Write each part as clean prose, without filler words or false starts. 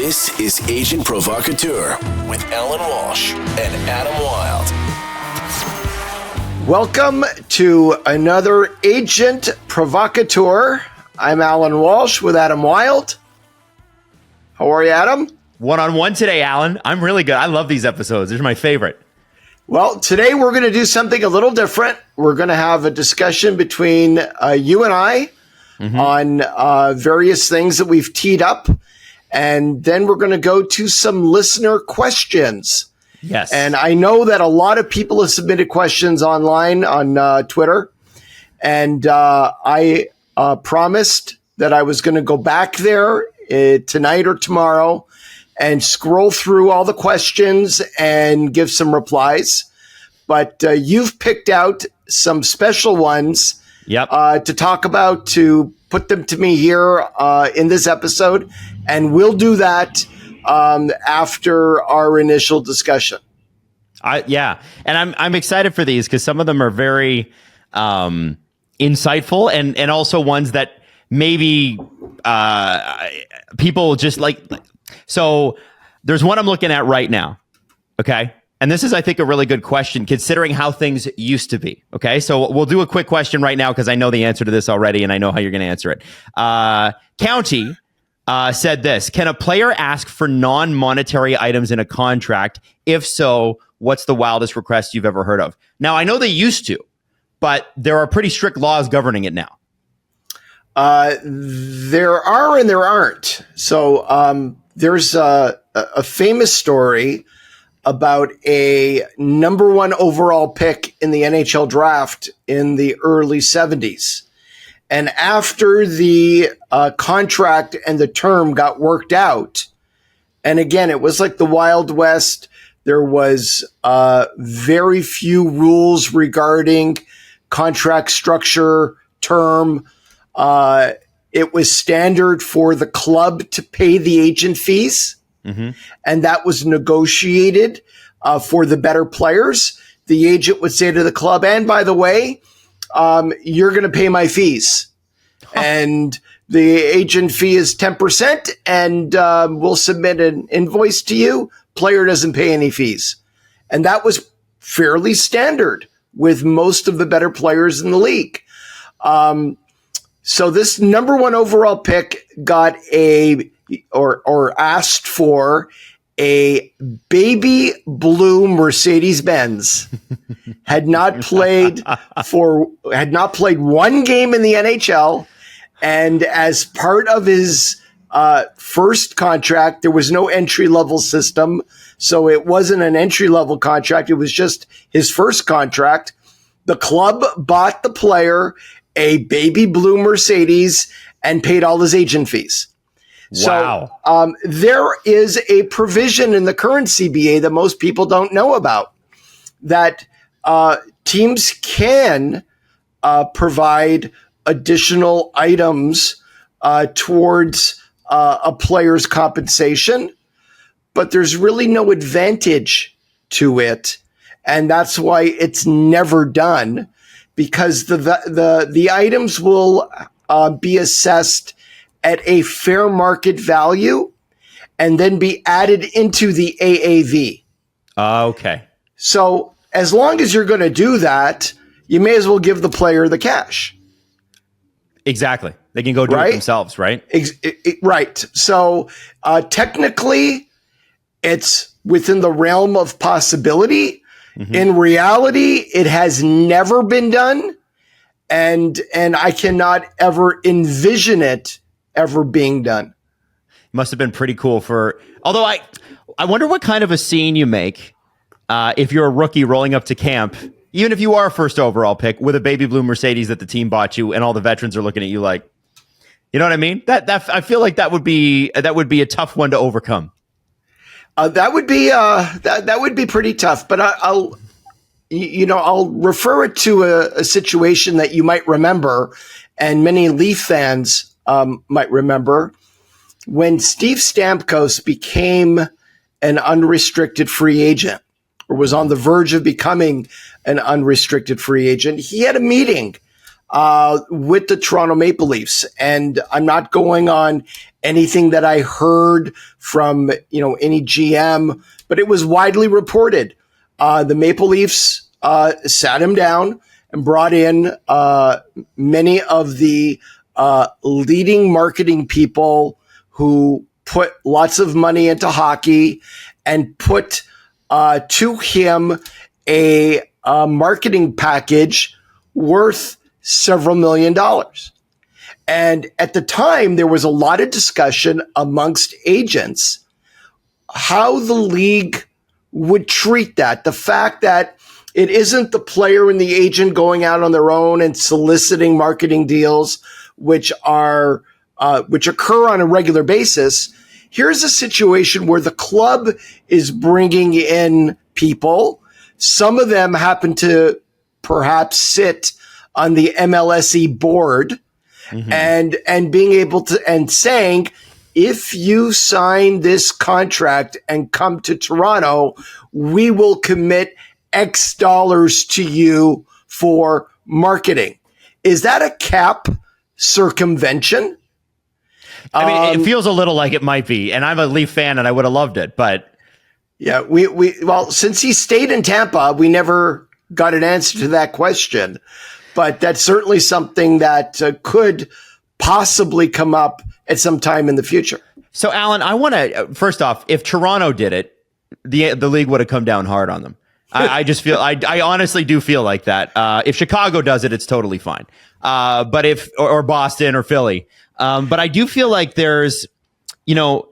This is Agent Provocateur with Allan Walsh and Adam Wylde. Welcome to another Agent Provocateur. I'm Allan Walsh with Adam Wylde. How are you, Adam? One-on-one today, Allan. I'm really good. I love these episodes. They're my favorite. Well, today we're going to do something a little different. We're going to have a discussion between you and I on various things that we've teed up. And then we're going to go to some listener questions. Yes. And I know that a lot of people have submitted questions online on Twitter. And I promised that I was going to go back there tonight or tomorrow and scroll through all the questions and give some replies. But you've picked out some special ones to talk about, to put them to me here in this episode. And we'll do that after our initial discussion. And I'm excited for these because some of them are very insightful and also ones that maybe people just like. So there's one I'm looking at right now. Okay. And this is, I think, a really good question considering how things used to be. Okay. So we'll do a quick question right now because I know the answer to this already and I know how you're going to answer it. County said this: can a player ask for non-monetary items in a contract? If so, what's the wildest request you've ever heard of? Now, I know they used to, but there are pretty strict laws governing it now. There are and there aren't. So there's a famous story about a number one overall pick in the NHL draft in the early 70s. And after the contract and the term got worked out, and again, it was like the Wild West. There was very few rules regarding contract structure, term. It was standard for the club to pay the agent fees, and that was negotiated for the better players. The agent would say to the club, and by the way, you're going to pay my fees. And the agent fee is 10%, and we'll submit an invoice to you. Player doesn't pay any fees. And that was fairly standard with most of the better players in the league. So this number one overall pick got asked for a baby blue Mercedes-Benz. had not played one game in the NHL, and as part of his first contract, there was no entry-level system, so it wasn't an entry-level contract. It was just his first contract. The club bought the player a baby blue Mercedes and paid all his agent fees. Wow. So there is a provision in the current CBA that most people don't know about, that teams can provide additional items towards a player's compensation, but there's really no advantage to it. And that's why it's never done, because the items will be assessed at a fair market value and then be added into the AAV. Okay. So as long as you're going to do that, you may as well give the player the cash. Exactly. They can go do it themselves, right? Right. So technically, it's within the realm of possibility. In reality, it has never been done, and I cannot ever envision it ever being done. Must have been pretty cool although I wonder what kind of a scene you make if you're a rookie rolling up to camp, even if you are a first overall pick with a baby blue Mercedes that the team bought you and all the veterans are looking at you like, you know what I mean? That I feel like that would be a tough one to overcome. That would be pretty tough, but I'll refer it to a situation that you might remember, and many Leaf fans might remember, when Steve Stamkos became an unrestricted free agent, or was on the verge of becoming an unrestricted free agent. He had a meeting with the Toronto Maple Leafs. And I'm not going on anything that I heard from, any GM, but it was widely reported. The Maple Leafs sat him down and brought in many of the leading marketing people who put lots of money into hockey and put to him a marketing package worth several $1 million. And at the time, there was a lot of discussion amongst agents how the league would treat that. The fact that it isn't the player and the agent going out on their own and soliciting marketing deals, which occur on a regular basis. Here's a situation where the club is bringing in people. Some of them happen to perhaps sit on the MLSE board, and being able to, and saying, if you sign this contract and come to Toronto, we will commit X dollars to you for marketing. Is that a cap circumvention? I mean, it feels a little like it might be, and I'm a Leaf fan and I would have loved it, but yeah, well, since he stayed in Tampa, we never got an answer to that question. But that's certainly something that could possibly come up at some time in the future. So, Allan, I want to, first off, if Toronto did it, the league would have come down hard on them. I just feel, I honestly do feel like that. If Chicago does it, it's totally fine. But or Boston or Philly. But I do feel like there's got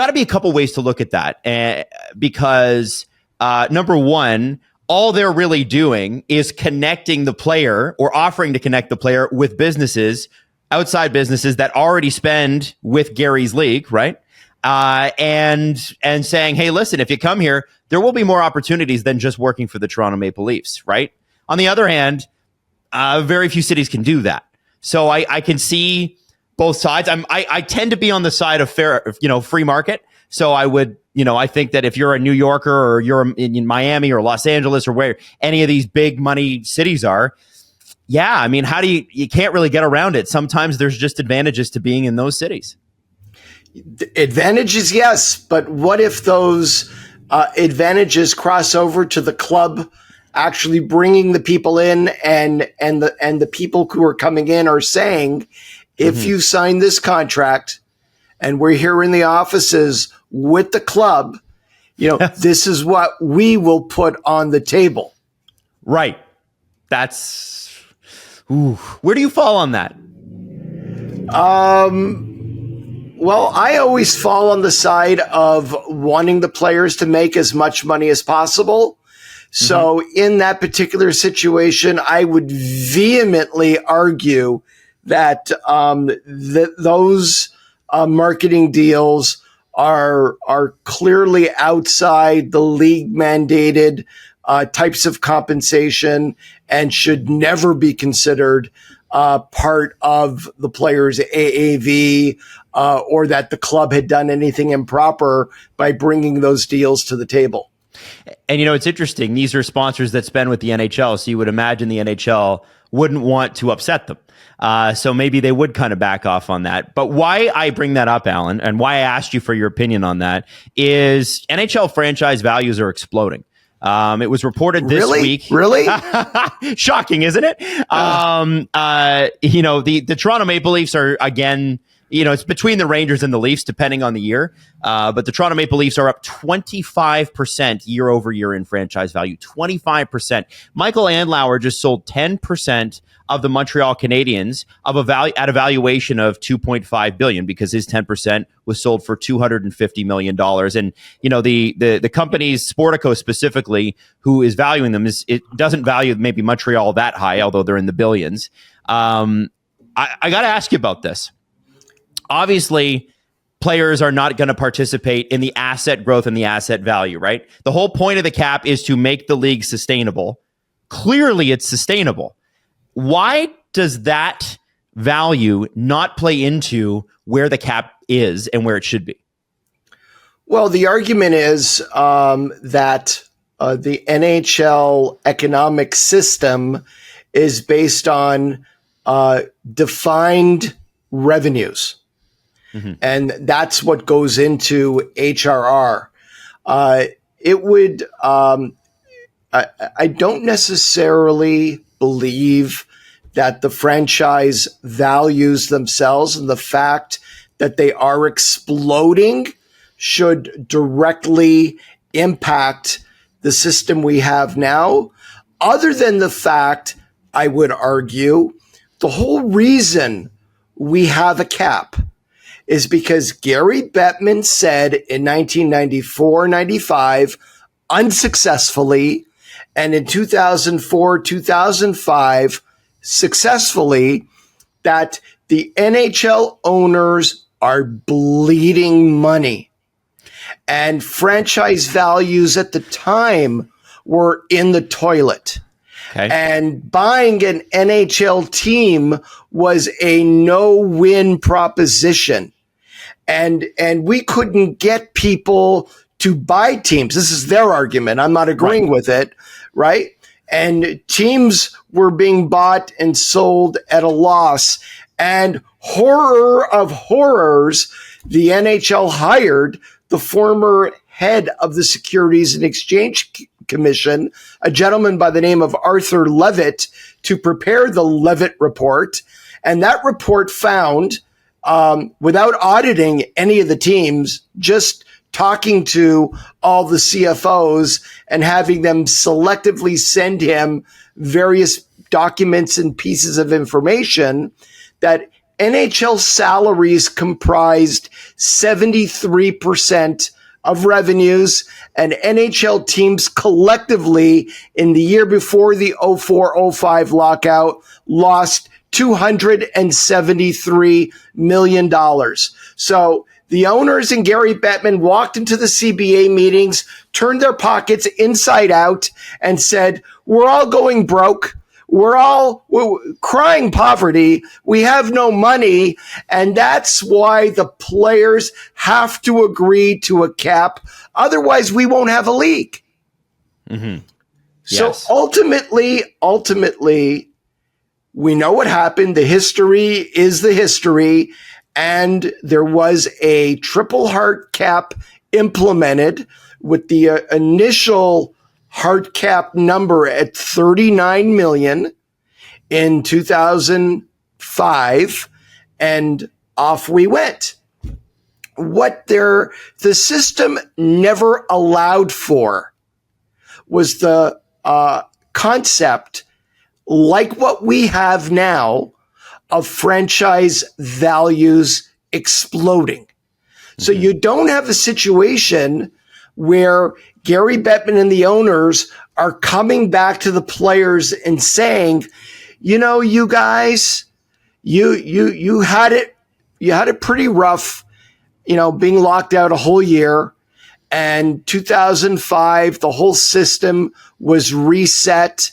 to be a couple ways to look at that. Because number one, all they're really doing is connecting the player or offering to connect the player with businesses, outside businesses that already spend with Gary's league, right? And saying, hey, listen, if you come here, there will be more opportunities than just working for the Toronto Maple Leafs, right? On the other hand, very few cities can do that. So I can see both sides. I tend to be on the side of fair, free market. So I would, I think that if you're a New Yorker or you're in Miami or Los Angeles or where any of these big money cities are, yeah, I mean, you can't really get around it. Sometimes there's just advantages to being in those cities. Advantages, yes. But what if those advantages cross over to the club actually bringing the people in and the people who are coming in are saying, if you sign this contract and we're here in the offices with the club, this is what we will put on the table. Right. That's, where do you fall on that? Well, I always fall on the side of wanting the players to make as much money as possible. So in that particular situation, I would vehemently argue that those marketing deals are clearly outside the league mandated types of compensation and should never be considered part of the player's AAV, or that the club had done anything improper by bringing those deals to the table. And, it's interesting. These are sponsors that spend with the NHL. So you would imagine the NHL wouldn't want to upset them. So maybe they would kind of back off on that. But why I bring that up, Allan, and why I asked you for your opinion on that is NHL franchise values are exploding. It was reported this week. Really? Shocking, isn't it? The Toronto Maple Leafs are, again, it's between the Rangers and the Leafs, depending on the year. But the Toronto Maple Leafs are up 25% year over year in franchise value. 25%. Michael Andlauer just sold 10% of the Montreal Canadiens at a valuation of $2.5 billion because his 10% was sold for $250 million. And the companies, Sportico specifically, who is valuing them, it doesn't value maybe Montreal that high, although they're in the billions. I got to ask you about this. Obviously, players are not going to participate in the asset growth and the asset value, right? The whole point of the cap is to make the league sustainable. Clearly, it's sustainable. Why does that value not play into where the cap is and where it should be? Well, the argument is that the NHL economic system is based on defined revenues. And that's what goes into HRR. It would, I don't necessarily believe that the franchise values themselves and the fact that they are exploding should directly impact the system we have now. Other than the fact, I would argue, the whole reason we have a cap is because Gary Bettman said in 1994-95, unsuccessfully, and in 2004-2005, successfully, that the NHL owners are bleeding money. And franchise values at the time were in the toilet. Okay. And buying an NHL team was a no-win proposition. And we couldn't get people to buy teams. This is their argument. I'm not agreeing with it, right? And teams were being bought and sold at a loss. And horror of horrors, the NHL hired the former head of the Securities and Exchange Commission, a gentleman by the name of Arthur Levitt, to prepare the Levitt report. And that report found, without auditing any of the teams, just talking to all the CFOs and having them selectively send him various documents and pieces of information, that NHL salaries comprised 73% of revenues, and NHL teams collectively in the year before the 04-05 lockout lost $273 million. So the owners and Gary Bettman walked into the CBA meetings, turned their pockets inside out, and said, we're all going broke. We're crying poverty. We have no money. And that's why the players have to agree to a cap. Otherwise, we won't have a league. Mm-hmm. So ultimately, we know what happened. The history is the history. And there was a triple hard cap implemented with the initial hard cap number at 39 million in 2005, and off we went. What the system never allowed for was the concept, like what we have now, of franchise values exploding. So you don't have a situation where Gary Bettman and the owners are coming back to the players and saying, you know, you guys, you had it pretty rough, you know, being locked out a whole year. And 2005, the whole system was reset,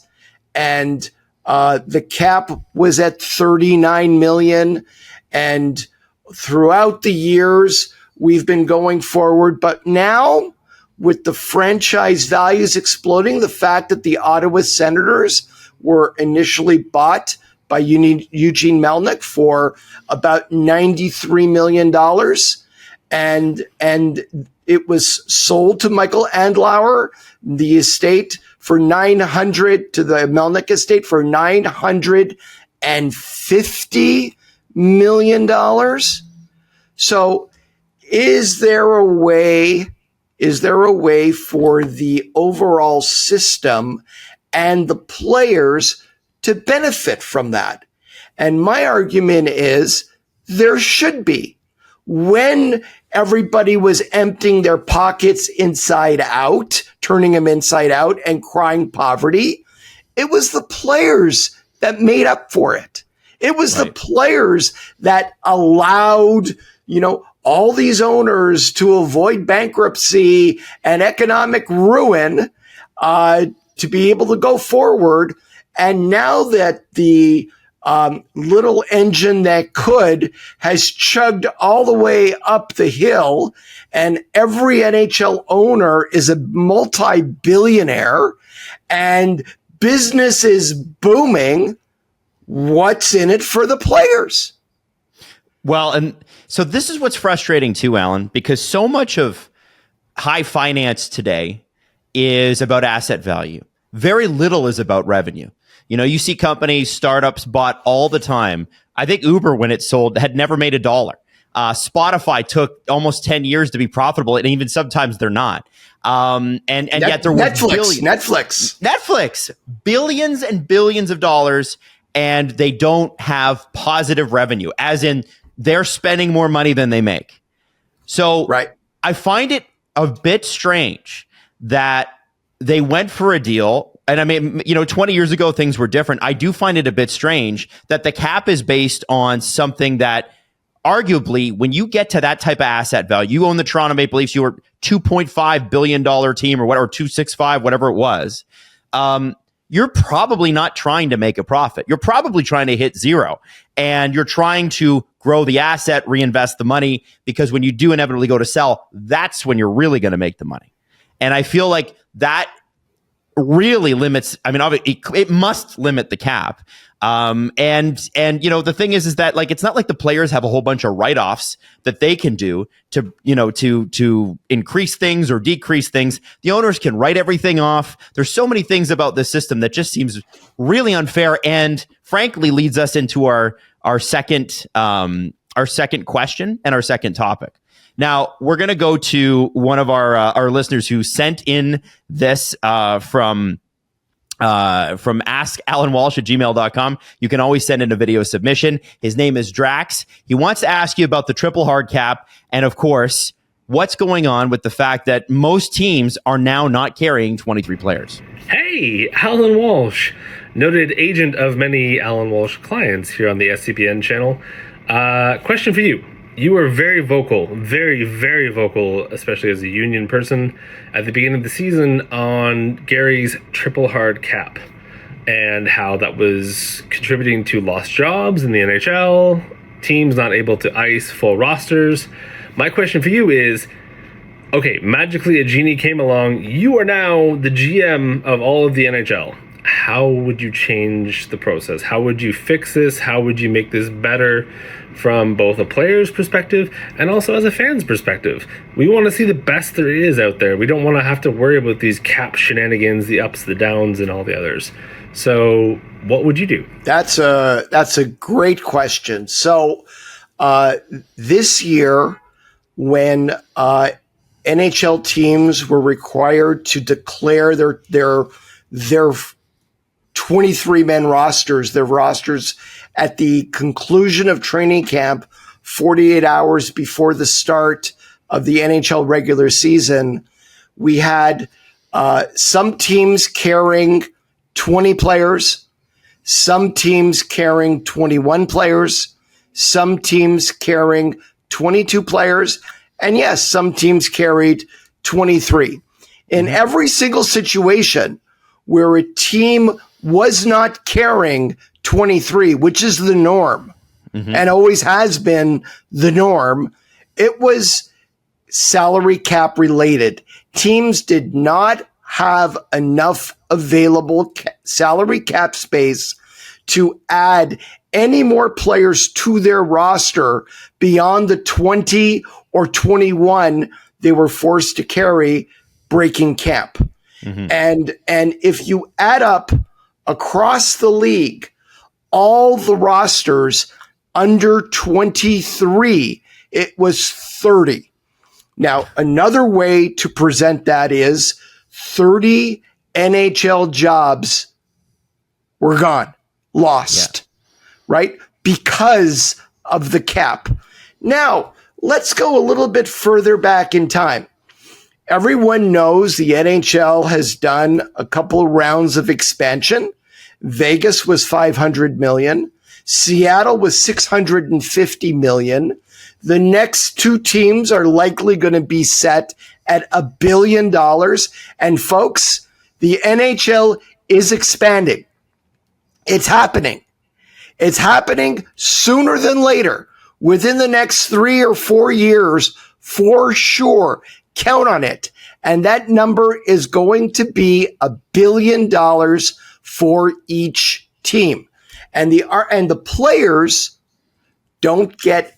and the cap was at 39 million. And throughout the years, we've been going forward. But now, with the franchise values exploding, the fact that the Ottawa Senators were initially bought by Eugene Melnyk for about $93 million, and it was sold to Michael Andlauer, the estate, for $900 to the Melnyk estate for $950 million. So is there a way for the overall system and the players to benefit from that? And my argument is there should be. When everybody was emptying their pockets inside out, turning them inside out and crying poverty, it was the players that made up for it. It was the players that allowed, you know, all these owners to avoid bankruptcy and economic ruin, to be able to go forward. And now that the little engine that could has chugged all the way up the hill, and every NHL owner is a multi-billionaire, and business is booming. What's in it for the players? Well, and so this is what's frustrating too, Allan, because so much of high finance today is about asset value. Very little is about revenue. You know, you see companies, startups bought all the time. I think Uber, when it sold, had never made $1. Spotify took almost 10 years to be profitable, and even sometimes they're not. Yet there were Netflix, billions and billions of dollars, and they don't have positive revenue, as in they're spending more money than they make. So I find it a bit strange that they went for a deal. And I mean, 20 years ago, things were different. I do find it a bit strange that the cap is based on something that arguably, when you get to that type of asset value, you own the Toronto Maple Leafs, you were $2.5 billion team or whatever, 265, whatever it was. You're probably not trying to make a profit. You're probably trying to hit zero, and you're trying to grow the asset, reinvest the money, because when you do inevitably go to sell, that's when you're really going to make the money. And I feel like that really limits, I mean, obviously it must limit the cap. The thing is that, like, it's not like the players have a whole bunch of write-offs that they can do to increase things or decrease things. The owners can write everything off. There's so many things about this system that just seems really unfair, and frankly leads us into our second question and our second topic. Now, we're going to go to one of our listeners who sent in this from askallanwalsh@gmail.com. You can always send in a video submission. His name is Drax. He wants to ask you about the triple hard cap, and of course, what's going on with the fact that most teams are now not carrying 23 players. Hey, Allan Walsh, noted agent of many Allan Walsh clients here on the SCPN channel. Question for you. You were very vocal, very, very vocal, especially as a union person, at the beginning of the season on Gary's triple hard cap and how that was contributing to lost jobs in the NHL, teams not able to ice full rosters. My question for you is, okay, magically a genie came along. You are now the GM of all of the NHL. How would you change the process? How would you fix this? How would you make this better from both a player's perspective and also as a fan's perspective? We want to see the best there is out there. We don't want to have to worry about these cap shenanigans, the ups, the downs, and all the others. So what would you do? That's a great question. So this year, when NHL teams were required to declare their 23-man rosters, their rosters at the conclusion of training camp, 48 hours before the start of the NHL regular season, we had some teams carrying 20 players, some teams carrying 21 players, some teams carrying 22 players, and yes, some teams carried 23. In every single situation where a team was not carrying 23, which is the norm and always has been the norm, it was salary cap related. Teams did not have enough available salary cap space to add any more players to their roster beyond the 20 or 21 they were forced to carry breaking camp. And if you add up across the league all the rosters under 23, it was 30. Now, another way to present that is 30 NHL jobs were gone, lost, right? Because of the cap. Now, let's go a little bit further back in time. Everyone knows the NHL has done a couple of rounds of expansion. Vegas was $500 million. Seattle was $650 million. The next two teams are likely going to be set at $1 billion. And folks, the NHL is expanding. It's happening. It's happening sooner than later. Within the next 3 or 4 years, for sure. Count on it. And that number is going to be $1 billion for each team. And the players don't get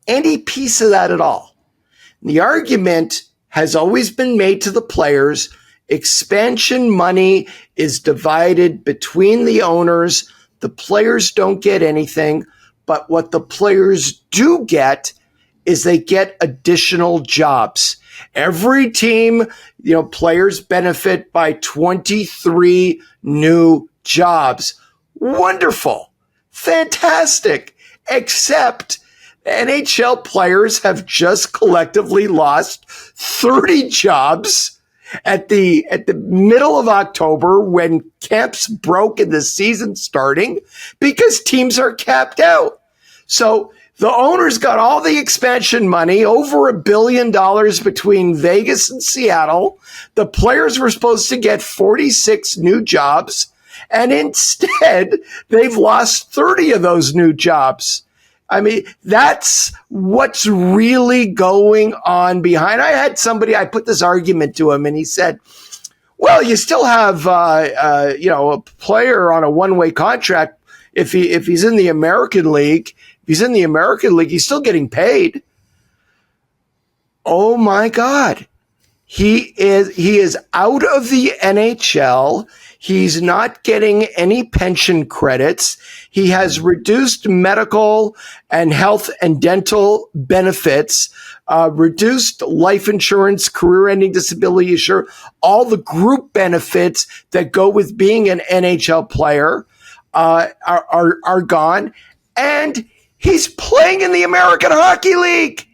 any piece of that at all. The argument has always been made to the players. Expansion money is divided between the owners. The players don't get anything, but what the players do get is they get additional jobs. Every team, players benefit by 23 new jobs. Wonderful. Fantastic. Except NHL players have just collectively lost 30 jobs at the middle of October when camps broke and the season starting because teams are capped out. So the owners got all the expansion money, over $1 billion between Vegas and Seattle. The players were supposed to get 46 new jobs, and instead they've lost 30 of those new jobs. I mean, that's what's really going on behind. I put this argument to him, and he said, well, you still have, a player on a one-way contract. If he's in the American League, he's still getting paid. Oh my God. He is out of the NHL. He's not getting any pension credits. He has reduced medical and health and dental benefits, reduced life insurance, career-ending disability insurance, all the group benefits that go with being an NHL player are gone. And he's playing in the American Hockey League.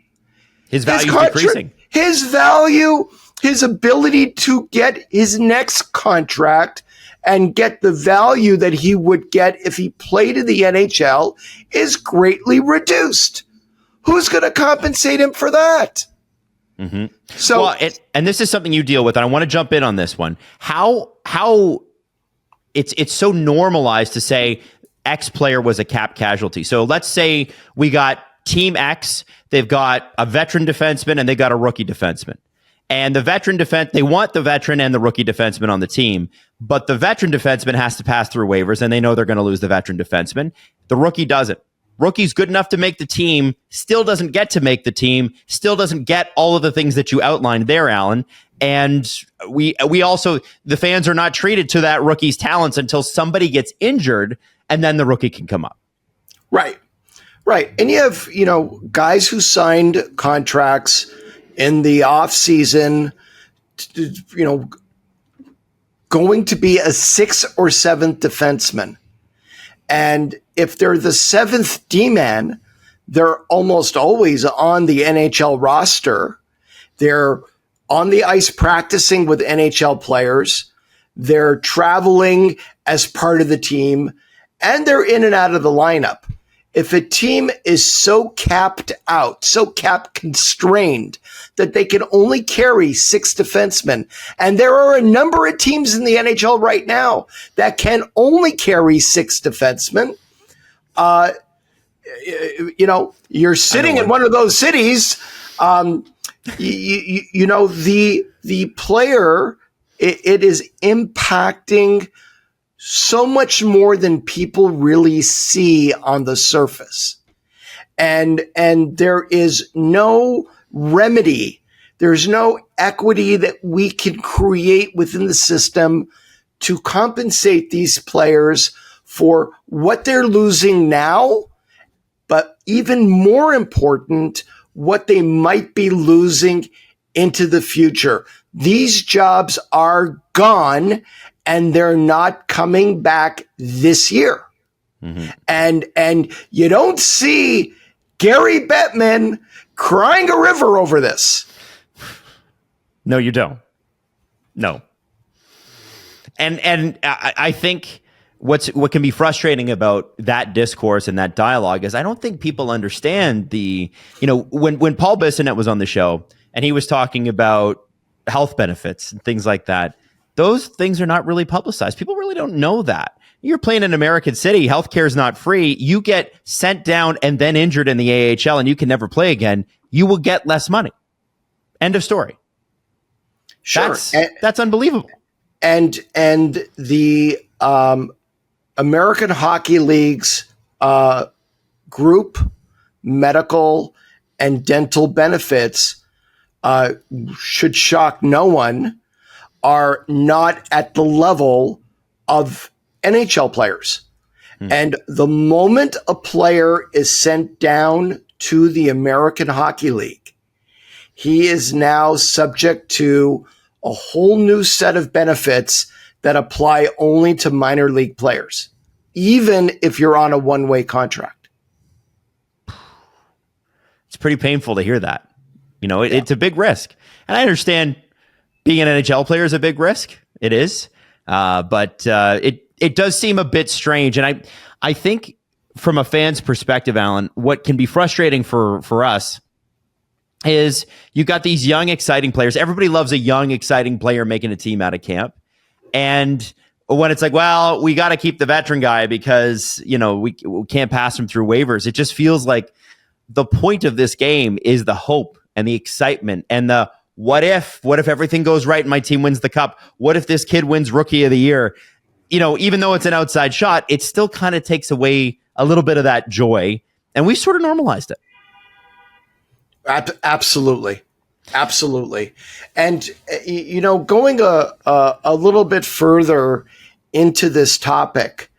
His value is decreasing. His value, his ability to get his next contract and get the value that he would get if he played in the NHL is greatly reduced. Who's going to compensate him for that? Mm-hmm. So, and this is something you deal with, and I want to jump in on this one. How it's so normalized to say X player was a cap casualty. So let's say we got Team X, they've got a veteran defenseman and they got a rookie defenseman. And the veteran they want the veteran and the rookie defenseman on the team, but the veteran defenseman has to pass through waivers and they know they're going to lose the veteran defenseman. The rookie doesn't. Rookie's good enough to make the team, still doesn't get to make the team, still doesn't get all of the things that you outlined there, Allan. And we also, the fans are not treated to that rookie's talents until somebody gets injured and then the rookie can come up. Right. And you have, guys who signed contracts in the off season, going to be a 6th or 7th defenseman. And if they're the 7th D-man, they're almost always on the NHL roster. They're on the ice practicing with NHL players. They're traveling as part of the team, and they're in and out of the lineup. If a team is so capped out, so cap constrained that they can only carry 6 defensemen, and there are a number of teams in the NHL right now that can only carry 6 defensemen, you're sitting in one of those cities. The player, it is impacting so much more than people really see on the surface. And there is no remedy. There's no equity that we can create within the system to compensate these players for what they're losing now, but even more important, what they might be losing into the future. These jobs are gone, and they're not coming back this year. Mm-hmm. And you don't see Gary Bettman crying a river over this. No, you don't. No. And I think what can be frustrating about that discourse and that dialogue is I don't think people understand when Paul Bissonnette was on the show and he was talking about health benefits and things like that, those things are not really publicized. People really don't know that. You're playing in American City. Healthcare is not free. You get sent down and then injured in the AHL and you can never play again. You will get less money. End of story. Sure. That's unbelievable. and the American Hockey League's group medical and dental benefits should shock no one, are not at the level of NHL players. And the moment a player is sent down to the American Hockey League, he is now subject to a whole new set of benefits that apply only to minor league players, even if you're on a one-way contract. It's pretty painful to hear that. It's a big risk. And I understand being an NHL player is a big risk. It is. But it does seem a bit strange. And I think from a fan's perspective, Allan, what can be frustrating for us is you got these young, exciting players. Everybody loves a young, exciting player making a team out of camp. And when it's like, well, we got to keep the veteran guy because, we can't pass him through waivers. It just feels like the point of this game is the hope and the excitement and the what if everything goes right and my team wins the cup? What if this kid wins Rookie of the Year? Even though it's an outside shot, it still kind of takes away a little bit of that joy. And we sort of normalized it. Absolutely. And, going a little bit further into this topic,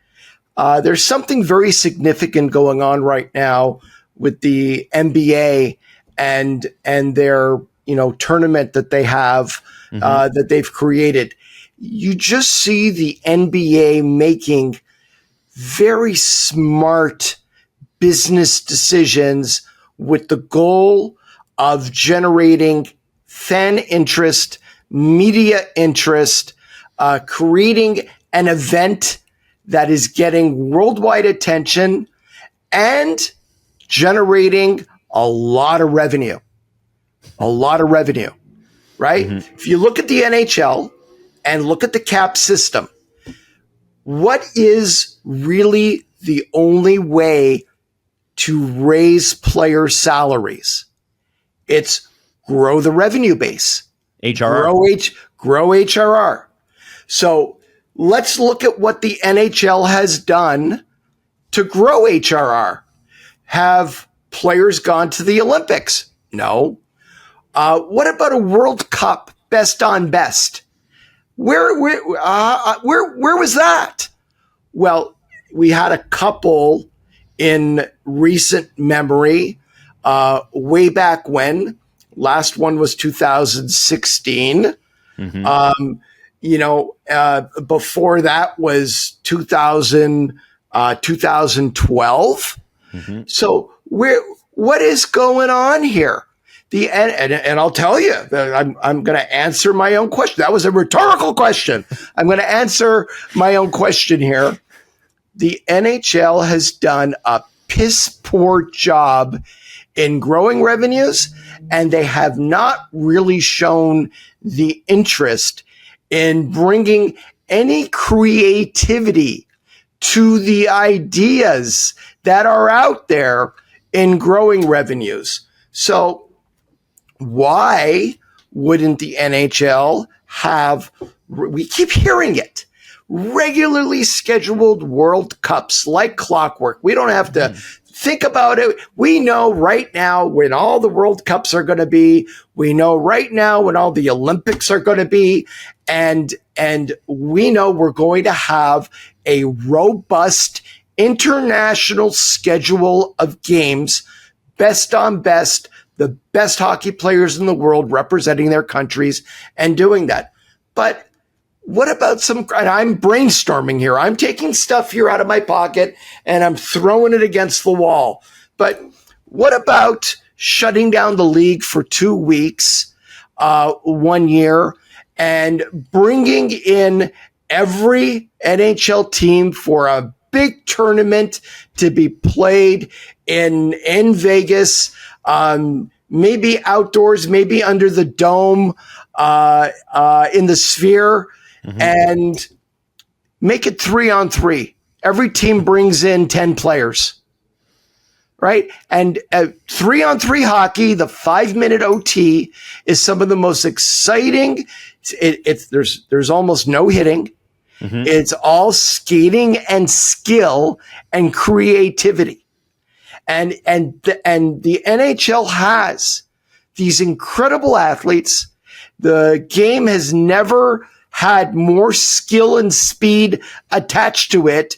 there's something very significant going on right now with the NBA and their, tournament that they have, that they've created. You just see the NBA making very smart business decisions with the goal of generating fan interest, media interest, creating an event that is getting worldwide attention and generating a lot of revenue. Right? If you look at the NHL and look at the cap system, what is really the only way to raise player salaries? It's grow the revenue base. HRR. Grow HRR. So let's look at what the NHL has done to grow HRR. Have players gone to the Olympics? No. What about a World Cup best on best? Where was that? Well, we had a couple in recent memory, way back when. Last one was 2016. Before that was 2012. So what is going on here? And I'll tell you, I'm going to answer my own question. That was a rhetorical question. I'm going to answer my own question here. The NHL has done a piss poor job in growing revenues, and they have not really shown the interest in bringing any creativity to the ideas that are out there in growing revenues. So why wouldn't the NHL have, we keep hearing it, regularly scheduled World Cups like clockwork? We don't have to think about it. We know right now when all the World Cups are going to be. We know right now when all the Olympics are going to be. And we know we're going to have a robust international schedule of games, best on best, the best hockey players in the world representing their countries and doing that. But what about and I'm brainstorming here. I'm taking stuff here out of my pocket and I'm throwing it against the wall. But what about shutting down the league for 2 weeks, 1 year, and bringing in every NHL team for a big tournament to be played in Vegas, maybe outdoors, maybe under the dome, in the Sphere, and make it 3-on-3. Every team brings in 10 players, right? And 3-on-3 hockey, the 5-minute OT is some of the most exciting. There's almost no hitting. Mm-hmm. It's all skating and skill and creativity. And the NHL has these incredible athletes. The game has never had more skill and speed attached to it.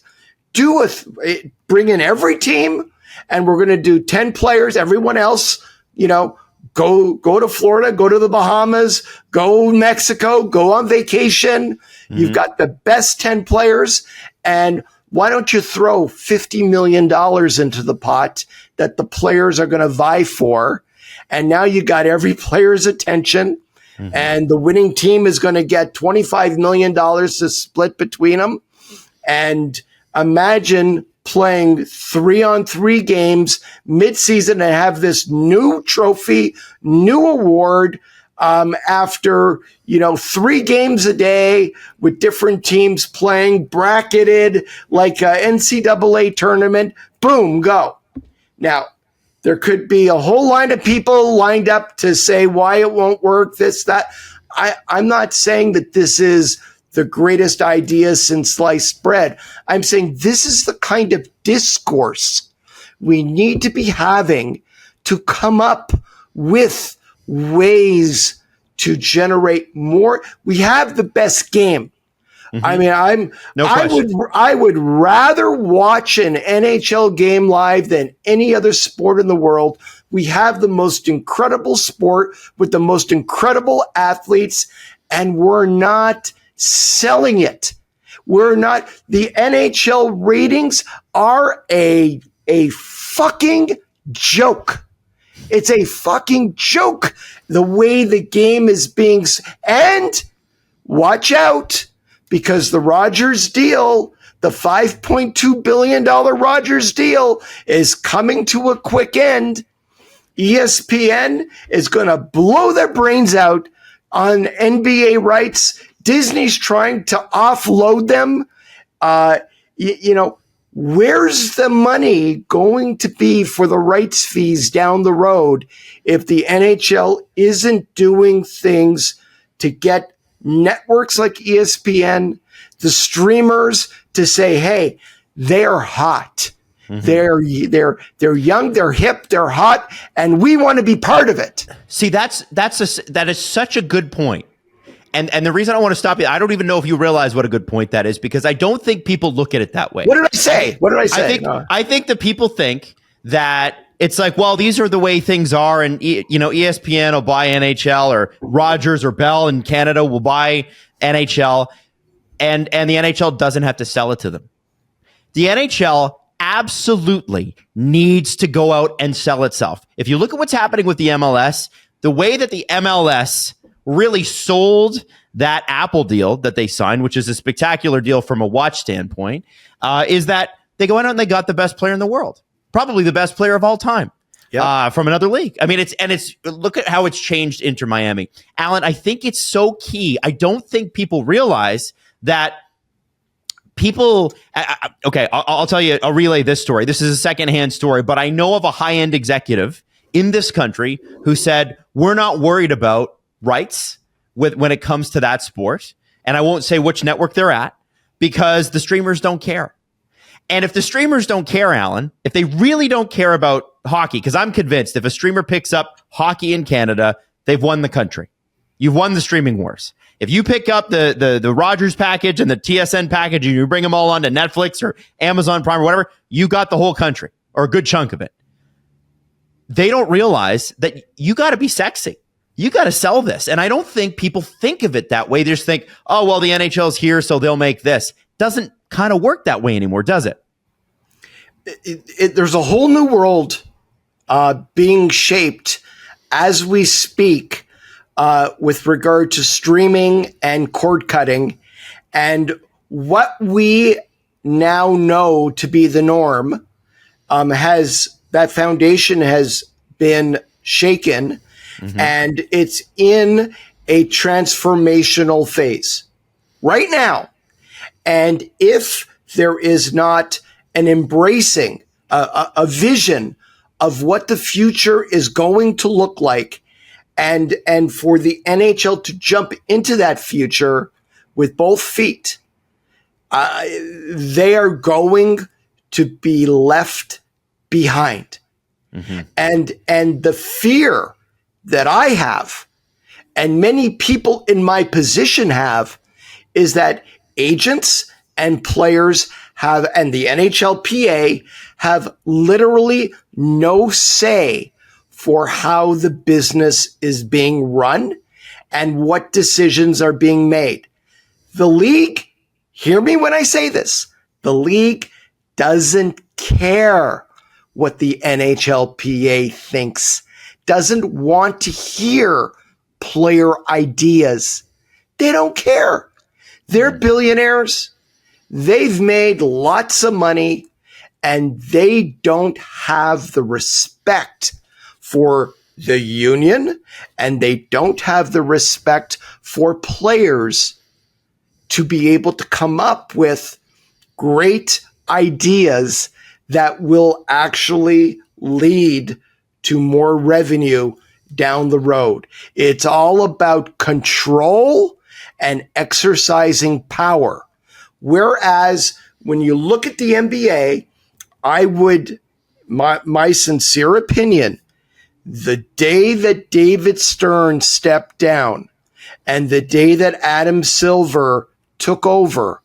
Bring in every team, and we're going to do 10 players. Everyone else, go to Florida, go to the Bahamas, go Mexico, go on vacation. Mm-hmm. You've got the best 10 players, and why don't you throw $50 million into the pot that the players are going to vie for? And now you got every player's attention, mm-hmm. and the winning team is going to get $25 million to split between them. And imagine playing 3-on-3 games mid-season and have this new trophy, new award, after, 3 games a day with different teams playing, bracketed like a NCAA tournament. Boom, go. Now, there could be a whole line of people lined up to say why it won't work, this, that. I'm not saying that this is the greatest idea since sliced bread. I'm saying this is the kind of discourse we need to be having to come up with ways to generate more. We have the best game. Mm-hmm. I mean, I would rather watch an NHL game live than any other sport in the world. We have the most incredible sport with the most incredible athletes, and we're not selling it. The NHL ratings are a fucking joke. It's a fucking joke the way the game is being, and watch out, because the Rogers deal, the $5.2 billion Rogers deal is coming to a quick end. ESPN is going to blow their brains out on NBA rights. Disney's trying to offload them. Where's the money going to be for the rights fees down the road if the NHL isn't doing things to get networks like ESPN, the streamers, to say, hey, they're hot. Mm-hmm. They're young, they're hip, they're hot, and we want to be part of it. See, that is such a good point. And the reason I want to stop you, I don't even know if you realize what a good point that is, because I don't think people look at it that way. What did I say? I think that people think that it's like, well, these are the way things are, and ESPN will buy NHL, or Rogers or Bell in Canada will buy NHL, and the NHL doesn't have to sell it to them. The NHL absolutely needs to go out and sell itself. If you look at what's happening with the MLS, the way that the MLS really sold that Apple deal that they signed, which is a spectacular deal from a watch standpoint, is that they go out and they got the best player in the world, probably the best player of all time, from another league. I mean, it's look at how it's changed Inter Miami. Allan, I think it's so key. I don't think people realize that people. I'll tell you, I'll relay this story. This is a secondhand story, but I know of a high-end executive in this country who said, we're not worried about rights when it comes to that sport. And I won't say which network they're at, because the streamers don't care. And if the streamers don't care, Allan, if they really don't care about hockey, because I'm convinced if a streamer picks up hockey in Canada, they've won the country. You've won the streaming wars. If you pick up the Rogers package and the TSN package and you bring them all onto Netflix or Amazon Prime or whatever, you got the whole country, or a good chunk of it. They don't realize that you got to be sexy. You got to sell this. And I don't think people think of it that way. They just think, oh, well, the NHL's here, so they'll make this. Doesn't kind of work that way anymore, does it? There's a whole new world being shaped as we speak with regard to streaming and cord cutting. And what we now know to be the norm that foundation has been shaken. Mm-hmm. And it's in a transformational phase right now. And if there is not an embracing, a vision of what the future is going to look like, and for the NHL to jump into that future with both feet, they are going to be left behind. Mm-hmm. And the fear that I have, and many people in my position have, is that agents and players have, and the NHLPA have literally no say for how the business is being run and what decisions are being made. The league, hear me when I say this, the league doesn't care what the NHLPA thinks, doesn't want to hear player ideas. They don't care. They're billionaires. They've made lots of money, and they don't have the respect for the union, and they don't have the respect for players to be able to come up with great ideas that will actually lead to more revenue down the road. It's all about control and exercising power. Whereas when you look at the NBA, my sincere opinion, the day that David Stern stepped down and the day that Adam Silver took over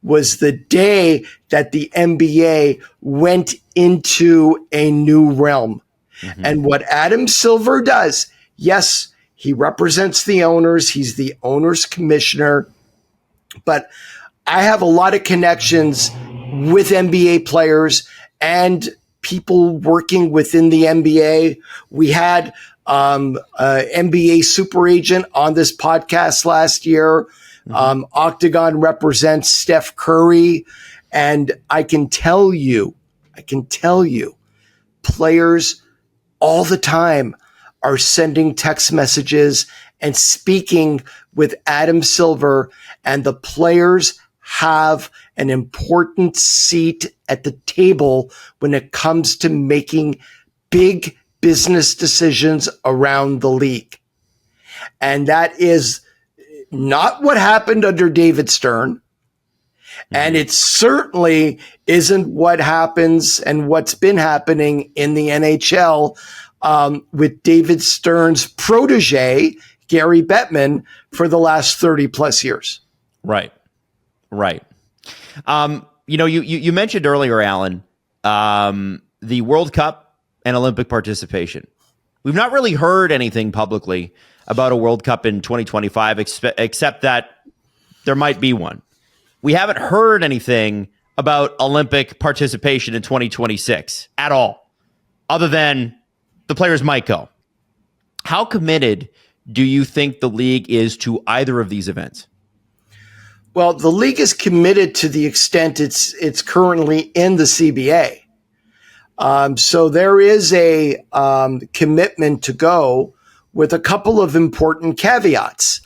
was the day that the NBA went into a new realm. Mm-hmm. And what Adam Silver does, yes, he represents the owners. He's the owners commissioner. But I have a lot of connections with NBA players and people working within the NBA. We had NBA super agent on this podcast last year. Mm-hmm. Octagon represents Steph Curry. And I can tell you, players all the time are sending text messages and speaking with Adam Silver, and the players have an important seat at the table when it comes to making big business decisions around the league. And that is not what happened under David Stern. Mm-hmm. And it certainly isn't what happens and what's been happening in the NHL with David Stern's protege, Gary Bettman, for the last 30 plus years. Right. You mentioned earlier, Allan, the World Cup and Olympic participation. We've not really heard anything publicly about a World Cup in 2025, except that there might be one. We haven't heard anything about Olympic participation in 2026 at all, other than the players might go. How committed do you think the league is to either of these events? Well, the league is committed to the extent it's currently in the CBA. So there is a commitment to go with a couple of important caveats.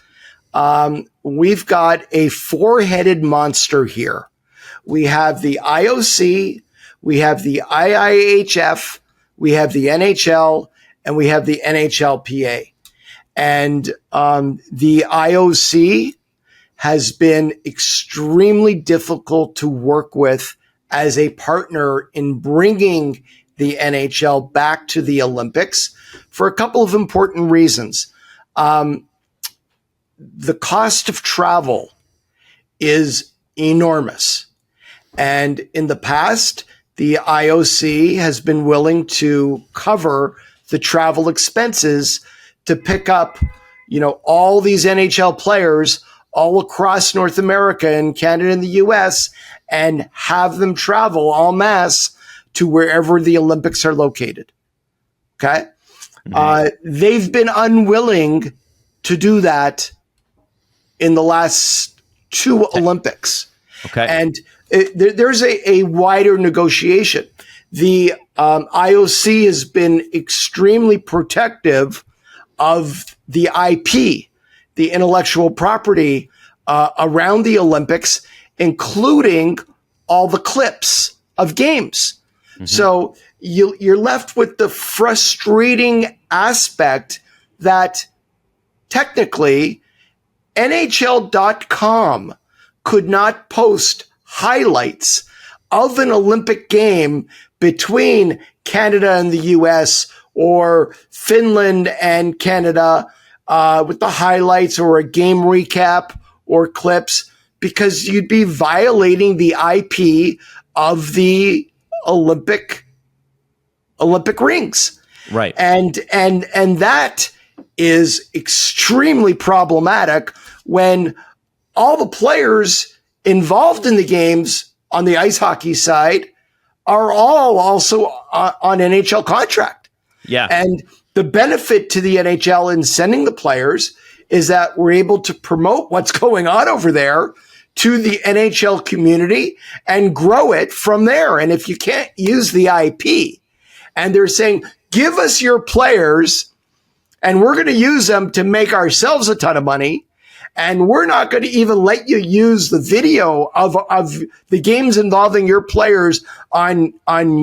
We've got a four-headed monster here. We have the IOC, we have the IIHF, we have the NHL, and we have the NHLPA. And the IOC has been extremely difficult to work with as a partner in bringing the NHL back to the Olympics for a couple of important reasons. The cost of travel is enormous. And in the past, the IOC has been willing to cover the travel expenses to pick up, all these NHL players all across North America and Canada and the US and have them travel en masse to wherever the Olympics are located. Okay. Mm-hmm. They've been unwilling to do that in the last two Olympics. Okay. And there's a wider negotiation. The IOC has been extremely protective of the IP, the intellectual property around the Olympics, including all the clips of games. Mm-hmm. So, you're left with the frustrating aspect that technically NHL.com could not post highlights of an Olympic game between Canada and the US or Finland and Canada with the highlights or a game recap or clips, because you'd be violating the IP of the Olympic rings. Right. And that is extremely problematic when all the players involved in the games on the ice hockey side are all also on NHL contract. Yeah. And the benefit to the NHL in sending the players is that we're able to promote what's going on over there to the NHL community and grow it from there. And if you can't use the IP, and they're saying, give us your players and we're going to use them to make ourselves a ton of money, and we're not going to even let you use the video of the games involving your players on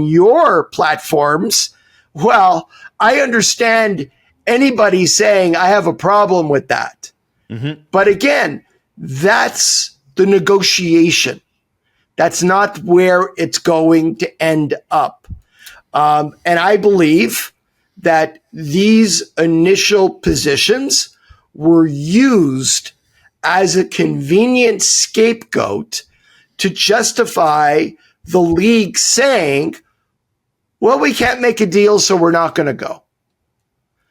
your platforms. Well, I understand anybody saying I have a problem with that. Mm-hmm. But again, that's the negotiation. That's not where it's going to end up. And I believe that these initial positions were used as a convenient scapegoat to justify the league saying, well, we can't make a deal, so we're not going to go.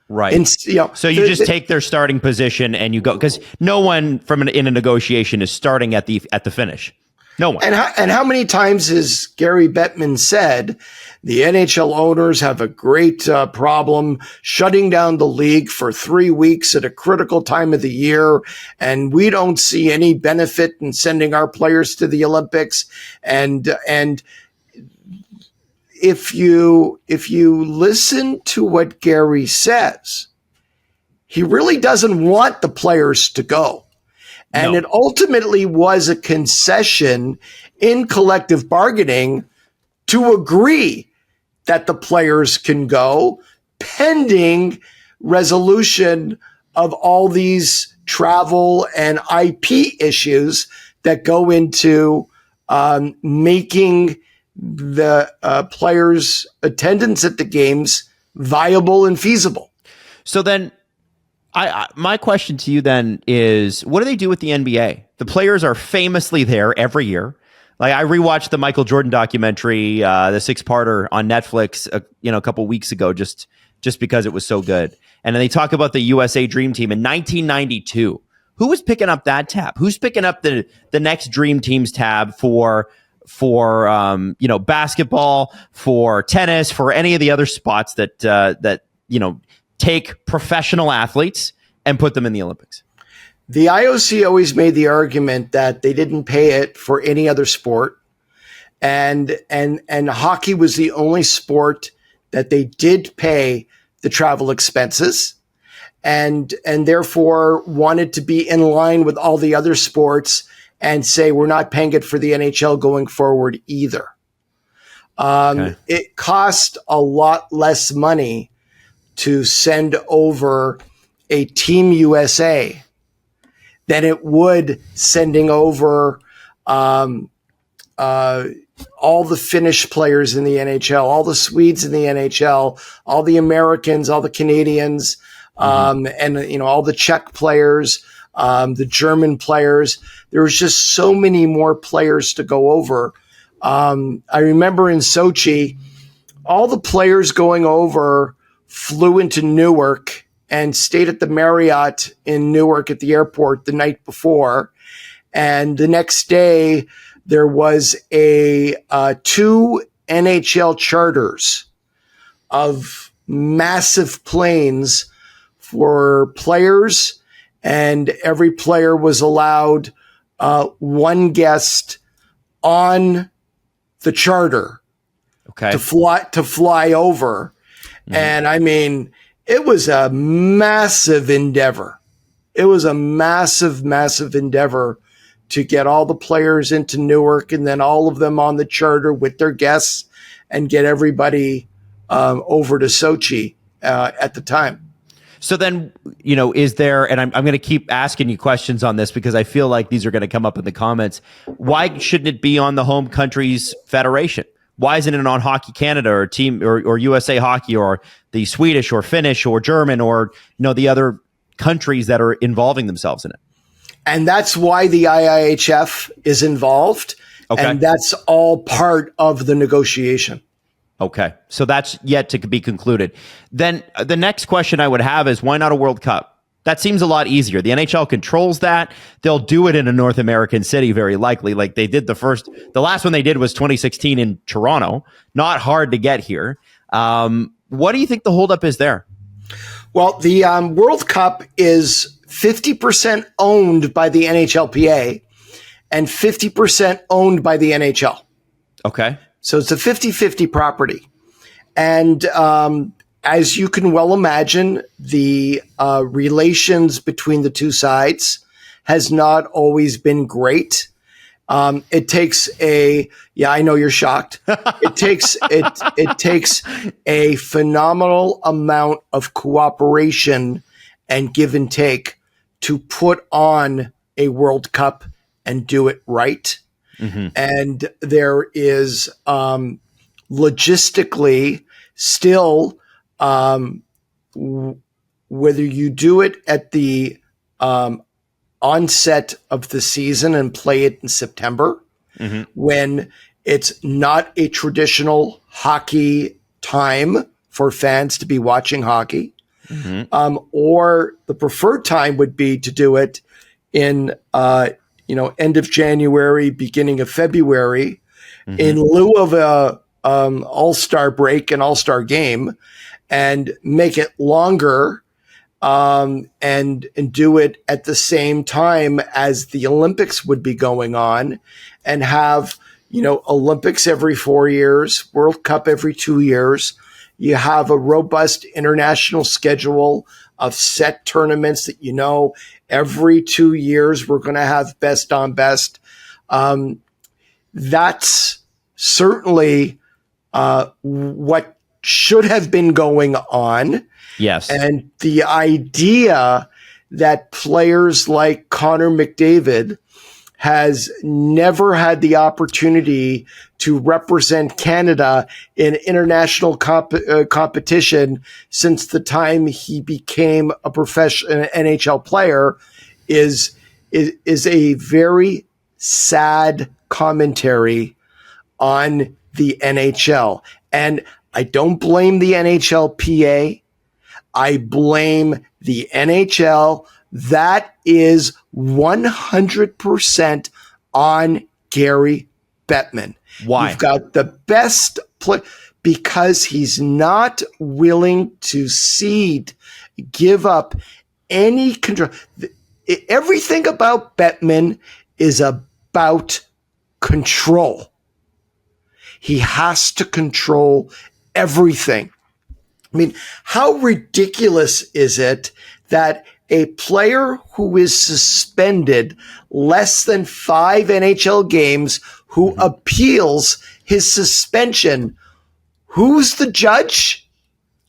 Right. And, so you just take their starting position and you go, because no one in a negotiation is starting at the finish. No one. And how many times has Gary Bettman said the NHL owners have a great problem shutting down the league for 3 weeks at a critical time of the year, and we don't see any benefit in sending our players to the Olympics. And if you listen to what Gary says, he really doesn't want the players to go. And it ultimately was a concession in collective bargaining to agree that the players can go pending resolution of all these travel and IP issues that go into making the players' attendance at the games viable and feasible. So then my question to you then is, what do they do with the NBA? The players are famously there every year. Like, I rewatched the Michael Jordan documentary, the 6-parter on Netflix, a couple weeks ago, just because it was so good. And then they talk about the USA Dream Team in 1992. Who was picking up that tab? Who's picking up the next Dream Teams tab for basketball, for tennis, for any of the other spots that take professional athletes and put them in the Olympics? The IOC always made the argument that they didn't pay it for any other sport. And hockey was the only sport that they did pay the travel expenses and therefore wanted to be in line with all the other sports and say, we're not paying it for the NHL going forward either. Okay. It cost a lot less money to send over a Team USA than it would sending over all the Finnish players in the NHL, all the Swedes in the NHL, all the Americans, all the Canadians, and all the Czech players, the German players. There was just so many more players to go over. I remember in Sochi, all the players going over flew into Newark and stayed at the Marriott in Newark at the airport the night before. And the next day, there was 2 NHL charters of massive planes for players, and every player was allowed one guest on the charter to fly over. Mm-hmm. And I mean, it was a massive endeavor. It was a massive, massive endeavor to get all the players into Newark and then all of them on the charter with their guests and get everybody over to Sochi at the time. So then, is there, and I'm going to keep asking you questions on this because I feel like these are going to come up in the comments. Why shouldn't it be on the home country's federation? Why isn't it on Hockey Canada or team or USA Hockey or the Swedish or Finnish or German or the other countries that are involving themselves in it? And that's why the IIHF is involved. Okay. And that's all part of the negotiation. Okay. So that's yet to be concluded. Then the next question I would have is, why not a World Cup? That seems a lot easier. The NHL controls that. They'll do it in a North American city, very likely. Like they did the last one they did was 2016 in Toronto. Not hard to get here. What do you think the holdup is there? Well, the World Cup is 50% owned by the NHLPA and 50% owned by the NHL. Okay. So it's a 50-50 property. And as you can well imagine, the relations between the two sides has not always been great. It takes I know you're shocked. It takes a phenomenal amount of cooperation and give and take to put on a World Cup and do it right. Mm-hmm. And there is logistically still, whether you do it at the onset of the season and play it in September, mm-hmm. when it's not a traditional hockey time for fans to be watching hockey, mm-hmm. Or the preferred time would be to do it in end of January, beginning of February, mm-hmm. in lieu of a all-star break and all-star game, and make it longer, and do it at the same time as the Olympics would be going on, and have Olympics every 4 years, World Cup every 2 years. You have a robust international schedule of set tournaments that every 2 years we're going to have best on best. That's certainly what should have been going on. Yes. And the idea that players like Connor McDavid has never had the opportunity to represent Canada in international competition since the time he became a professional NHL player is a very sad commentary on the NHL. And I don't blame the NHLPA. I blame the NHL. That is 100% on Gary Bettman. Why? You've got the best play because he's not willing to give up any control. Everything about Bettman is about control. He has to control everything. I mean, how ridiculous is it that a player who is suspended less than 5 NHL games, who appeals his suspension, who's the judge?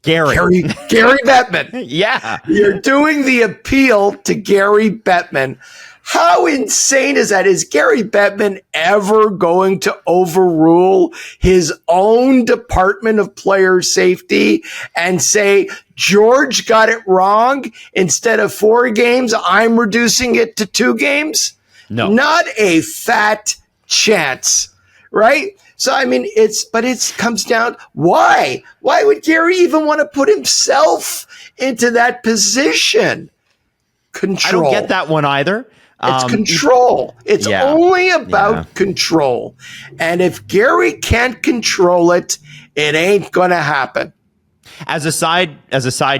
Gary Bettman. Yeah. You're doing the appeal to Gary Bettman. How insane is that? Is Gary Bettman ever going to overrule his own Department of Player Safety and say, George got it wrong? Instead of 4 games, I'm reducing it to 2 games? No. Not a fat chance, right? So, I mean, it comes down, why? Why would Gary even want to put himself into that position? Control. I don't get that one either. It's control. It's only about control. And if Gary can't control it, it ain't going to happen. As a side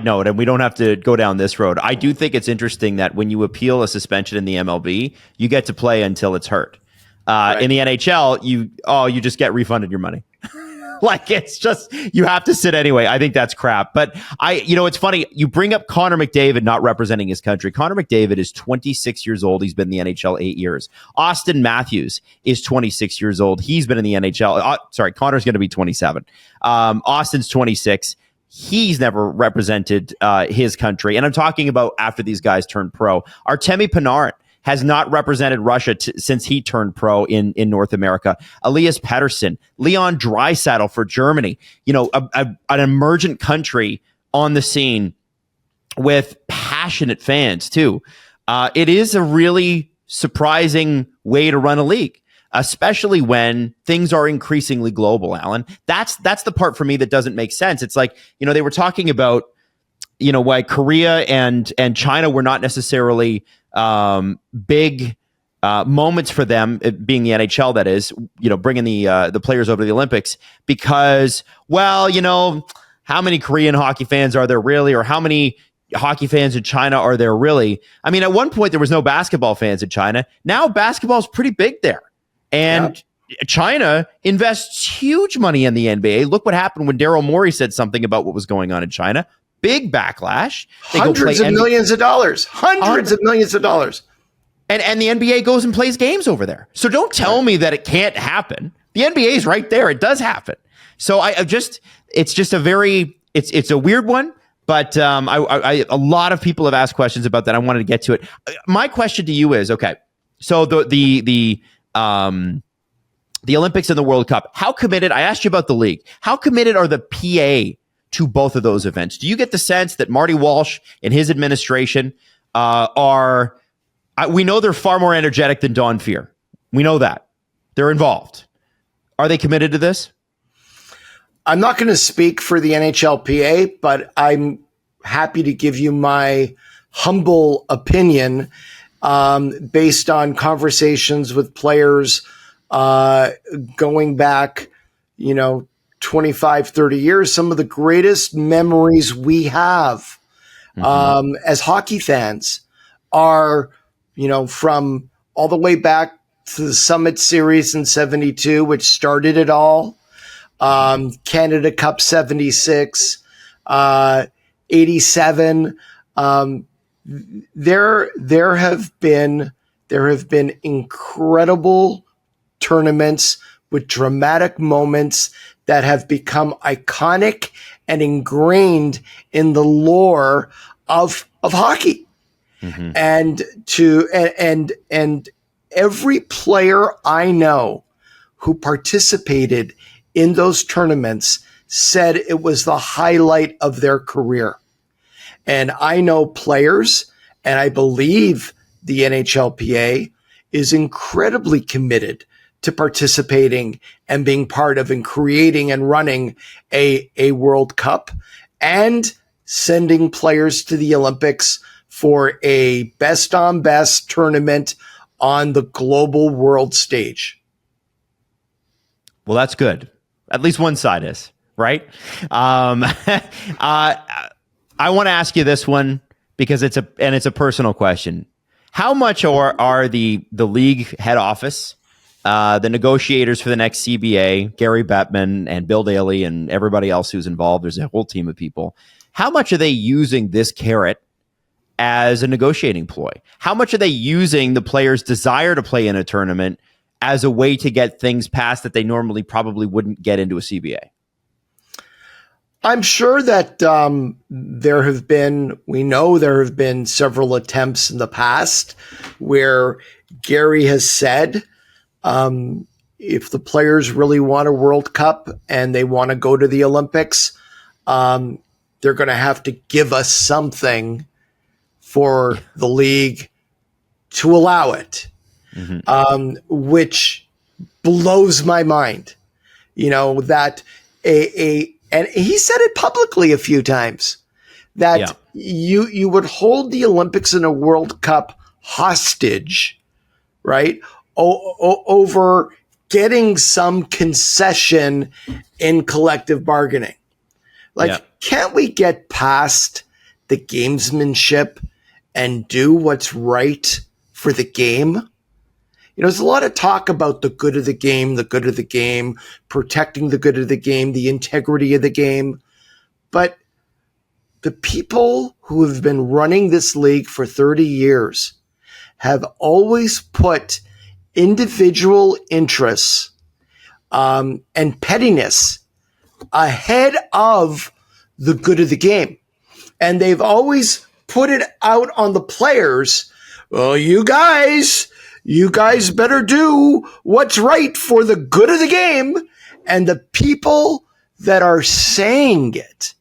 note, and we don't have to go down this road, I do think it's interesting that when you appeal a suspension in the MLB, you get to play until it's hurt. Right. In the NHL, you just get refunded your money. Like, it's just, you have to sit anyway. I think that's crap. But it's funny. You bring up Connor McDavid not representing his country. Connor McDavid is 26 years old. He's been in the NHL 8 years. Austin Matthews is 26 years old. He's been in the NHL. Sorry, Connor's going to be 27. Austin's 26. He's never represented his country. And I'm talking about after these guys turned pro. Artemi Panarin has not represented Russia since he turned pro in North America. Elias Pettersson, Leon Draisaitl for Germany. An emergent country on the scene with passionate fans too. It is a really surprising way to run a league, especially when things are increasingly global, Allan. That's the part for me that doesn't make sense. It's like, they were talking about, why Korea and China were not necessarily big moments for them, it being the NHL, that is, bringing the players over to the Olympics, because, how many Korean hockey fans are there really, or how many hockey fans in China are there really? I mean, at one point there was no basketball fans in China. Now basketball is pretty big there, and China invests huge money in the NBA. Look what happened when Daryl Morey said something about what was going on in China. Big backlash. Hundreds of millions of dollars. Hundreds of millions of dollars. And the NBA goes and plays games over there. So don't tell me that it can't happen. The NBA is right there. It does happen. So it's just a very, it's a weird one. But a lot of people have asked questions about that. I wanted to get to it. My question to you is, okay, so the Olympics and the World Cup, how committed, I asked you about the league, how committed are the PA to both of those events? Do you get the sense that Marty Walsh and his administration we know they're far more energetic than Don Fear. We know that. They're involved. Are they committed to this? I'm not going to speak for the NHLPA, but I'm happy to give you my humble opinion based on conversations with players going back, 25, 30 years. Some of the greatest memories we have as hockey fans are, from all the way back to the Summit Series in 72, which started it all. Canada Cup 76, 87. There have been incredible tournaments with dramatic moments that have become iconic and ingrained in the lore of hockey. Mm-hmm. And every player I know who participated in those tournaments said it was the highlight of their career. And I know players, and I believe the NHLPA is incredibly committed to participating and being part of and creating and running a World Cup and sending players to the Olympics for a best on best tournament on the global world stage. Well, that's good. At least one side is, right? I want to ask you this one because it's a personal question. How much are the league head office, the negotiators for the next CBA, Gary Bettman and Bill Daly and everybody else who's involved, there's a whole team of people, how much are they using this carrot as a negotiating ploy? How much are they using the players' desire to play in a tournament as a way to get things passed that they normally probably wouldn't get into a CBA? I'm sure that there have been several attempts in the past where Gary has said, if the players really want a World Cup and they want to go to the Olympics, they're going to have to give us something for the league to allow it, which blows my mind. That and he said it publicly a few times that you would hold the Olympics and a World Cup hostage, right? Over getting some concession in collective bargaining. Can't we get past the gamesmanship and do what's right for the game? there's a lot of talk about the good of the game, protecting the good of the game, the integrity of the game. But the people who have been running this league for 30 years have always put individual interests and pettiness ahead of the good of the game. And they've always put it out on the players. Well, you guys better do what's right for the good of the game. And the people that are saying it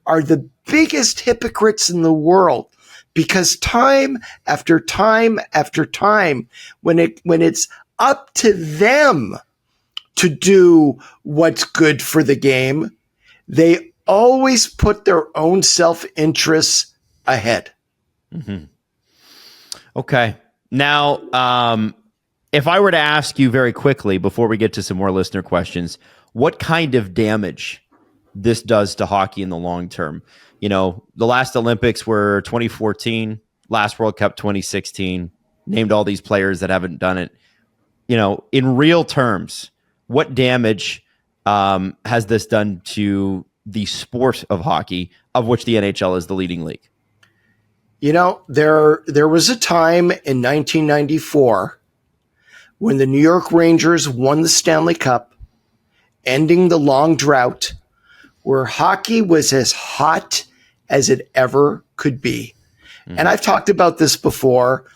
are the biggest hypocrites in the world, because time after time after time, when it's up to them to do what's good for the game, they always put their own self-interests ahead. Mm-hmm. Okay. Now, if I were to ask you very quickly before we get to some more listener questions, what kind of damage this does to hockey in the long term? The last Olympics were 2014, last World Cup 2016, named all these players that haven't done it. In real terms, what damage has this done to the sport of hockey, of which the NHL is the leading league? There was a time in 1994 when the New York Rangers won the Stanley Cup, ending the long drought, where hockey was as hot as it ever could be. And I've talked about this before.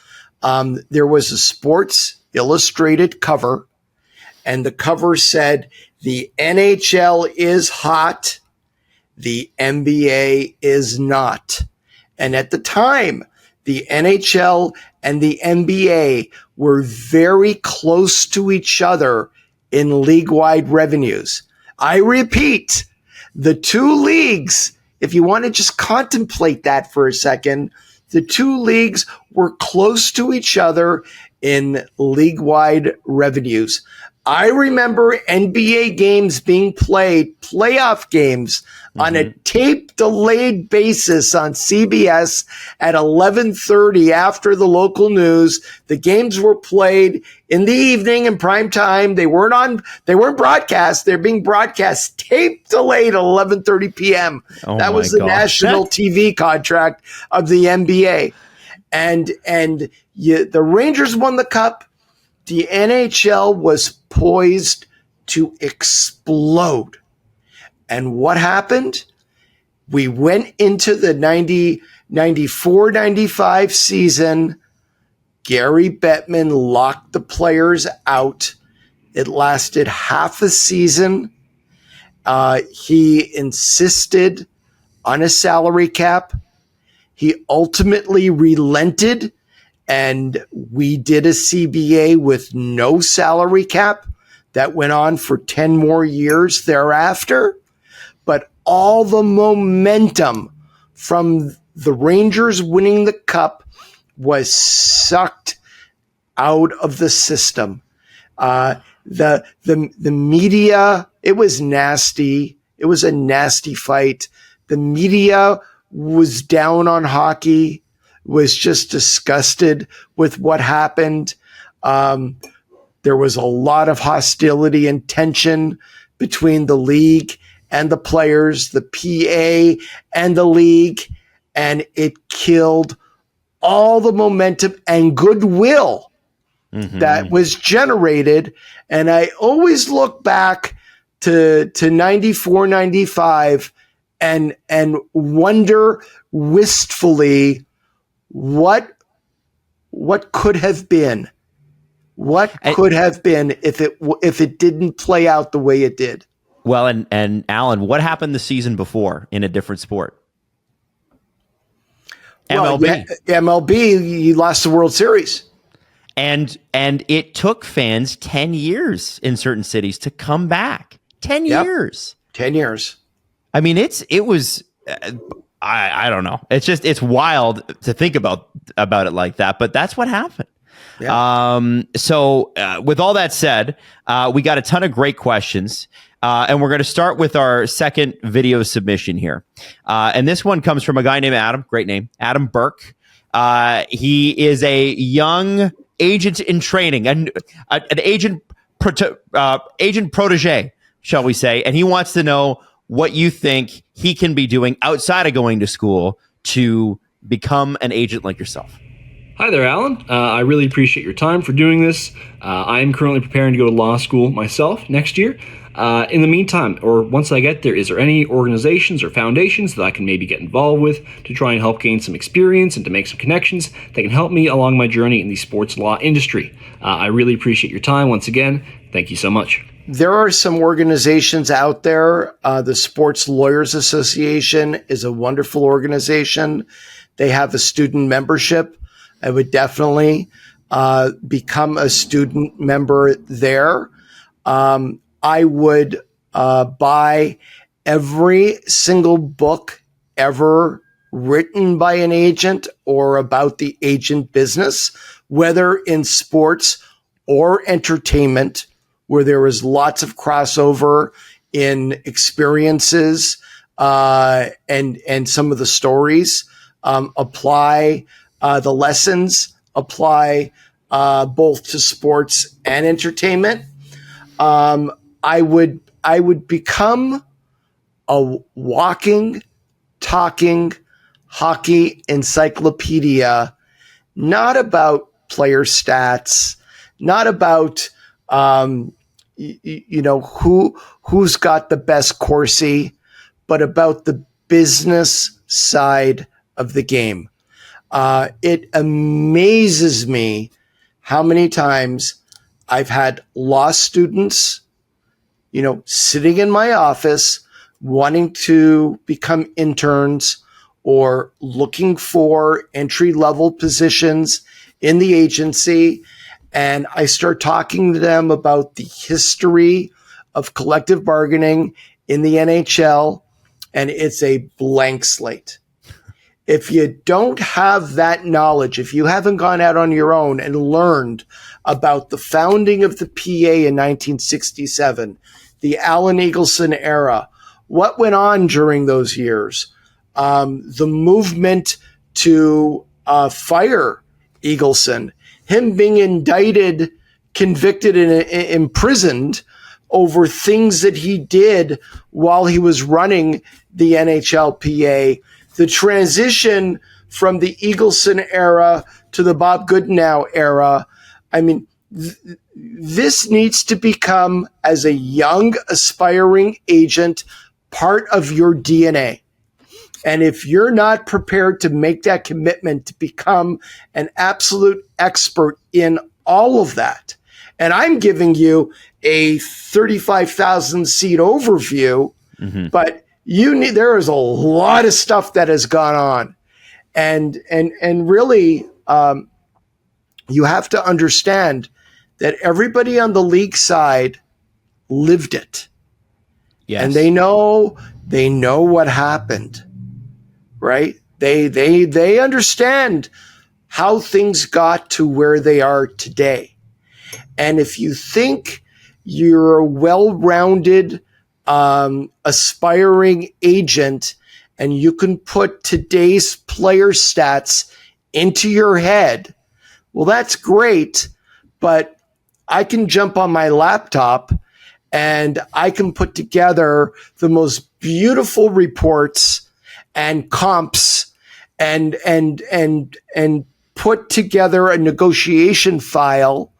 There was a Sports Illustrated cover, and the cover said, "The NHL is hot, the NBA is not." And at the time, the NHL and the NBA were very close to each other in league-wide revenues. I repeat, the two leagues, if you want to just contemplate that for a second, the two leagues were close to each other in league-wide revenues. I remember NBA games being played, playoff games, on a tape-delayed basis on CBS at 11:30 after the local news. The games were played in the evening in prime time. They weren't broadcast. They're being broadcast tape-delayed at 11:30 p.m. That was the national TV contract of the NBA. And the Rangers won the cup. The NHL was poised to explode. And what happened? We went into the 94-95 season. Gary Bettman locked the players out. It lasted half a season. He insisted on a salary cap. He ultimately relented, and we did a CBA with no salary cap that went on for 10 more years thereafter. But all the momentum from the Rangers winning the cup was sucked out of the system. The media, it was nasty. It was a nasty fight. The media was down on hockey, was just disgusted with what happened. There was a lot of hostility and tension between the league and the players, the PA and the league, and it killed all the momentum and goodwill that was generated. And I always look back to 94, 95 and wonder wistfully what could have been. What could have been if it didn't play out the way it did? Well, and Allan, what happened the season before in a different sport? Well, MLB. MLB, you lost the World Series. And it took fans 10 years in certain cities to come back. 10 years. 10 years. I mean, it was I don't know. It's wild to think about it like that, but that's what happened. Yeah. So with all that said, we got a ton of great questions. And we're going to start with our second video submission here. And this one comes from a guy named Adam. Great name. Adam Burke. He is a young agent in training, an agent protege, shall we say, and he wants to know what you think he can be doing outside of going to school to become an agent like yourself. Hi there, Allan. I really appreciate your time for doing this. I'm currently preparing to go to law school myself next year. In the meantime, or once I get there, is there any organizations or foundations that I can maybe get involved with to try and help gain some experience and to make some connections that can help me along my journey in the sports law industry? I really appreciate your time once again. Thank you so much. There are some organizations out there. The Sports Lawyers Association is a wonderful organization. They have a student membership. I would definitely become a student member there. I would buy every single book ever written by an agent or about the agent business, whether in sports or entertainment, where there is lots of crossover in experiences and some of the stories. Apply the lessons, apply both to sports and entertainment. I would become a walking, talking hockey encyclopedia, not about player stats, not about who's got the best Corsi, but about the business side of the game. It amazes me how many times I've had law students, sitting in my office wanting to become interns or looking for entry-level positions in the agency. And I start talking to them about the history of collective bargaining in the NHL, and it's a blank slate. If you don't have that knowledge, if you haven't gone out on your own and learned about the founding of the PA in 1967, the Allan Eagleson era, what went on during those years, the movement to fire Eagleson, him being indicted, convicted, and imprisoned over things that he did while he was running the NHLPA, the transition from the Eagleson era to the Bob Goodenow era. I mean, this needs to become, as a young, aspiring agent, part of your DNA. And if you're not prepared to make that commitment to become an absolute expert in all of that, and I'm giving you a 35,000 seat overview, but there is a lot of stuff that has gone on, and really, you have to understand that everybody on the league side lived it, and they know what happened, right? They understand how things got to where they are today, and if you think you're a well-rounded aspiring agent and you can put today's player stats into your head, well, that's great, but I can jump on my laptop and I can put together the most beautiful reports and comps and put together a negotiation file,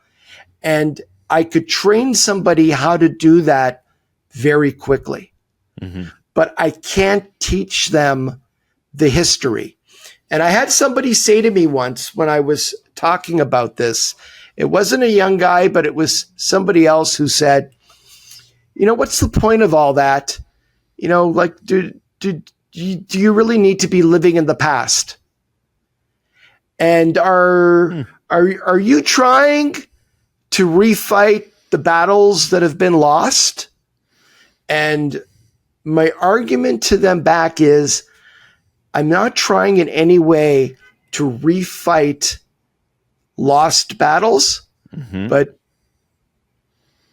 and I could train somebody how to do that very quickly. But I can't teach them the history. And I had somebody say to me once when I was talking about this, it wasn't a young guy, but it was somebody else who said, what's the point of all that? Do you really need to be living in the past? And are you trying to refight the battles that have been lost? And my argument to them back is, I'm not trying in any way to refight lost battles, but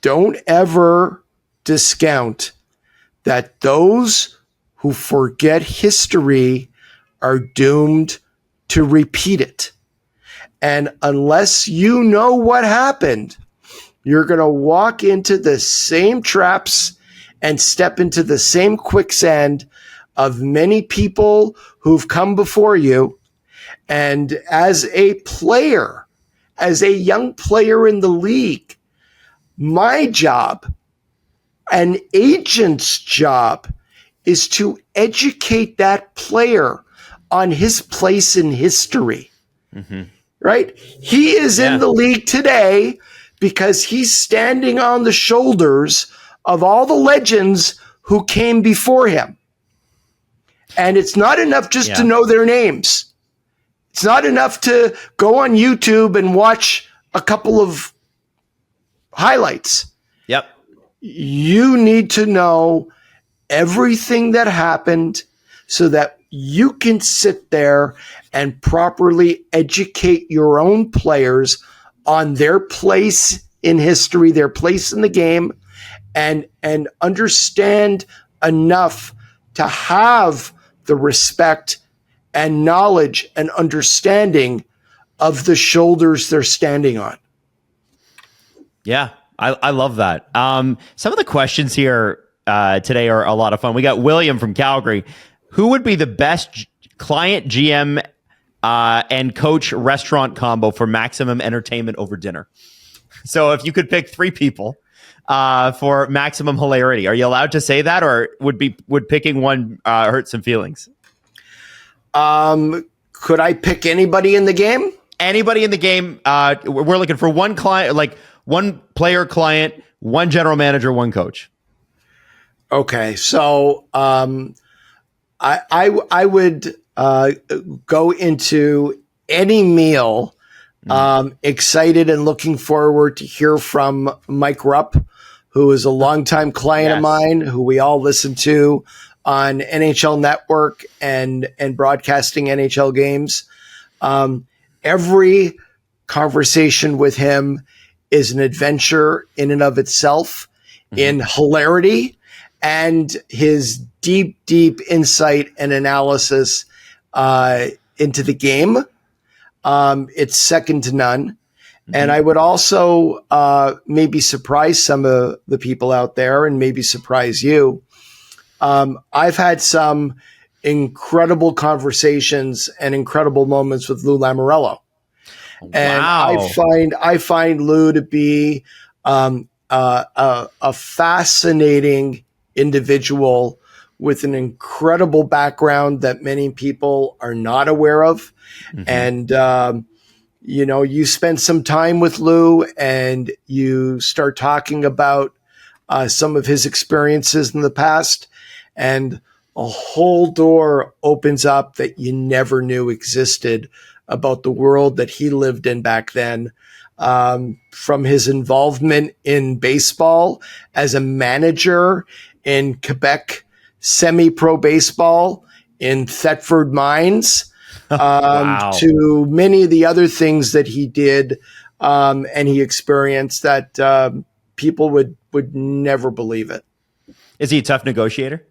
don't ever discount that those who forget history are doomed to repeat it. And unless you know what happened, you're going to walk into the same traps and step into the same quicksand of many people who've come before you. And as a player, as a young player in the league, my job, an agent's job, is to educate that player on his place in history. Mm-hmm. Right? He is in the league today because he's standing on the shoulders of all the legends who came before him. And it's not enough just to know their names. It's not enough to go on YouTube and watch a couple of highlights. Yep. You need to know everything that happened so that you can sit there and properly educate your own players on their place in history, their place in the game, and understand enough to have the respect and knowledge and understanding of the shoulders they're standing on. Yeah, I love that. Some of the questions here today are a lot of fun. We got William from Calgary. Who would be the best client, GM, and coach restaurant combo for maximum entertainment over dinner? So if you could pick 3 people for maximum hilarity, are you allowed to say that, or would picking one hurt some feelings? Could I pick anybody in the game? Anybody in the game. We're looking for one client, like one player client, one general manager, one coach. Okay, so I would go into any meal excited and looking forward to hear from Mike Rupp, who is a longtime client of mine, who we all listen to on NHL Network and broadcasting NHL games. Every conversation with him is an adventure in and of itself, in hilarity and his deep insight and analysis into the game. It's second to none. And I would also maybe surprise some of the people out there and maybe surprise you. I've had some incredible conversations and incredible moments with Lou Lamoriello. And I find Lou to be a fascinating individual with an incredible background that many people are not aware of. And, you spend some time with Lou and you start talking about some of his experiences in the past, and a whole door opens up that you never knew existed about the world that he lived in back then. From his involvement in baseball as a manager in Quebec semi-pro baseball in Thetford Mines, to many of the other things that he did and he experienced that people would never believe it. Is he a tough negotiator?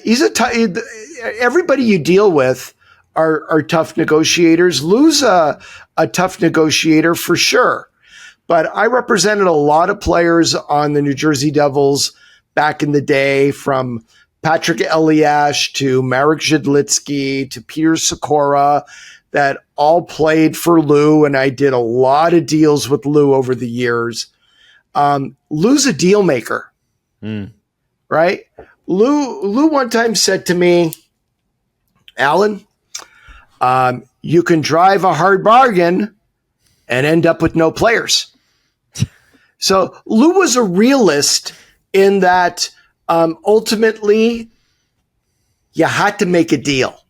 He's everybody you deal with are tough negotiators. Lou's a tough negotiator for sure. But I represented a lot of players on the New Jersey Devils back in the day, from Patrick Eliash to Marek Zhidlitsky to Peter Sikora, that all played for Lou. And I did a lot of deals with Lou over the years. Lou's a deal maker, right? Lou one time said to me, Allan, you can drive a hard bargain and end up with no players. So Lou was a realist in that ultimately you had to make a deal.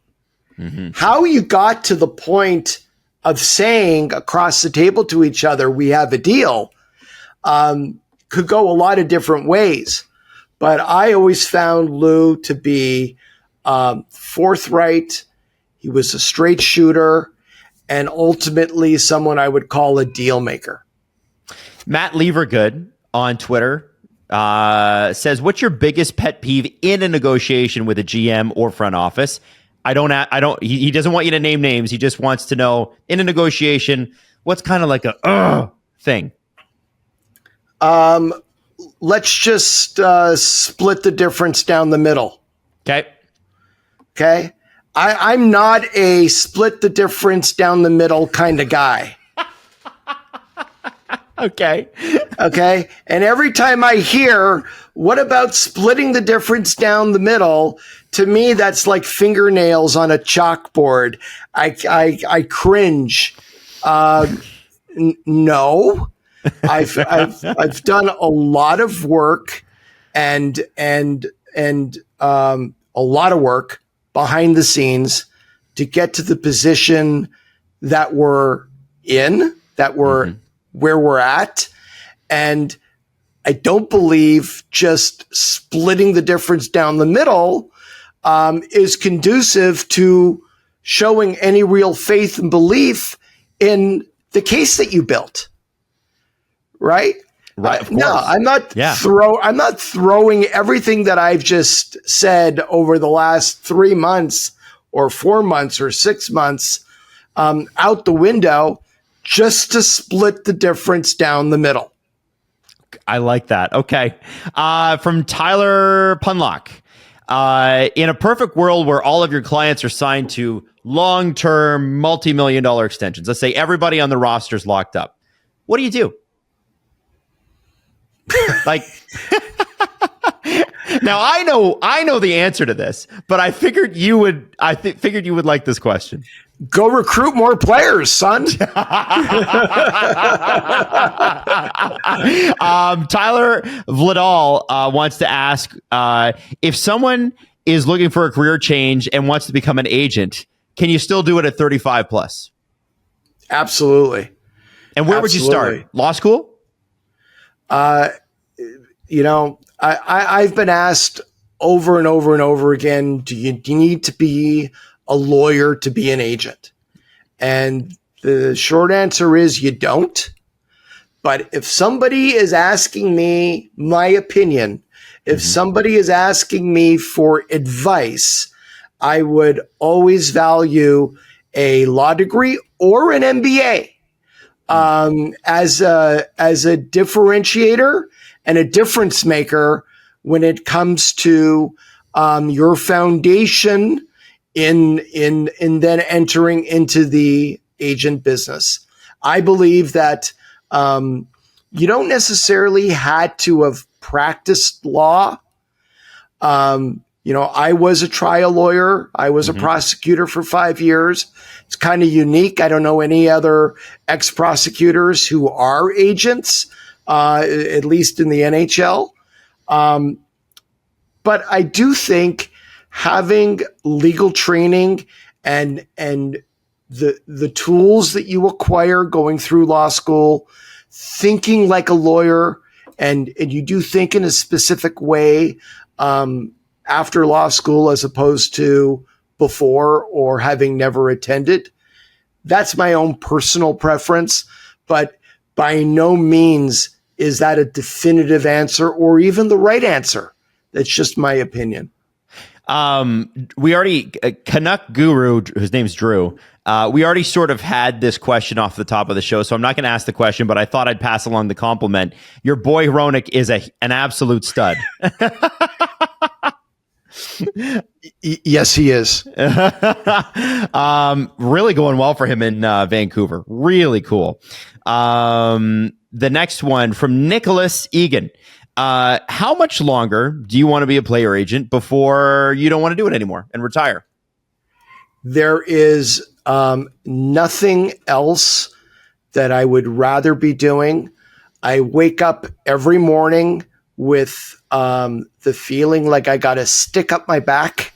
How you got to the point of saying across the table to each other, we have a deal, could go a lot of different ways. But I always found Lou to be forthright. He was a straight shooter, and ultimately someone I would call a deal maker. Matt Levergood on Twitter says, what's your biggest pet peeve in a negotiation with a GM or front office? He doesn't want you to name names. He just wants to know in a negotiation what's kind of like a thing. Let's just split the difference down the middle. Okay. Okay. I'm not a split the difference down the middle kind of guy. Okay. Okay. And every time I hear, what about splitting the difference down the middle? To me, that's like fingernails on a chalkboard. I cringe. No, I've done a lot of work and a lot of work behind the scenes to get to the position that we're in, that we're where we're at. And I don't believe just splitting the difference down the middle is conducive to showing any real faith and belief in the case that you built. Right? Right. No, I'm not throwing everything that I've just said over the last 3 months or 4 months or 6 months out the window just to split the difference down the middle. I like that. Okay. From Tyler Punlock. In a perfect world where all of your clients are signed to long-term, multi-million-dollar extensions, let's say everybody on the roster is locked up, what do you do? Like, now I know the answer to this, but I figured you would like this question. Go recruit more players, son. Tyler Vladal wants to ask if someone is looking for a career change and wants to become an agent, can you still do it at 35 plus? Absolutely. And where would you start? Law school? I've been asked over and over and over again, do you need to be a lawyer to be an agent? And the short answer is you don't. But if somebody is asking me my opinion, if somebody is asking me for advice, I would always value a law degree or an MBA as a differentiator and a difference maker when it comes to your foundation in then entering into the agent business. I believe that you don't necessarily had to have practiced law. I was a trial lawyer. I was a prosecutor for 5 years. It's kind of unique. I don't know any other ex-prosecutors who are agents, at least in the NHL. But I do think having legal training and the tools that you acquire going through law school, thinking like a lawyer, and you do think in a specific way after law school as opposed to before or having never attended. That's my own personal preference, but by no means is that a definitive answer or even the right answer. That's just my opinion. We already, Canuck Guru, whose name's Drew, we already sort of had this question off the top of the show, so I'm not going to ask the question, but I thought I'd pass along the compliment. Your boy Hronik is an absolute stud. Yes, he is. Really going well for him in Vancouver. Really cool. The next one from Nicholas Egan. How much longer do you want to be a player agent before you don't want to do it anymore and retire? There is nothing else that I would rather be doing. I wake up every morning with the feeling like I got a stick up my back.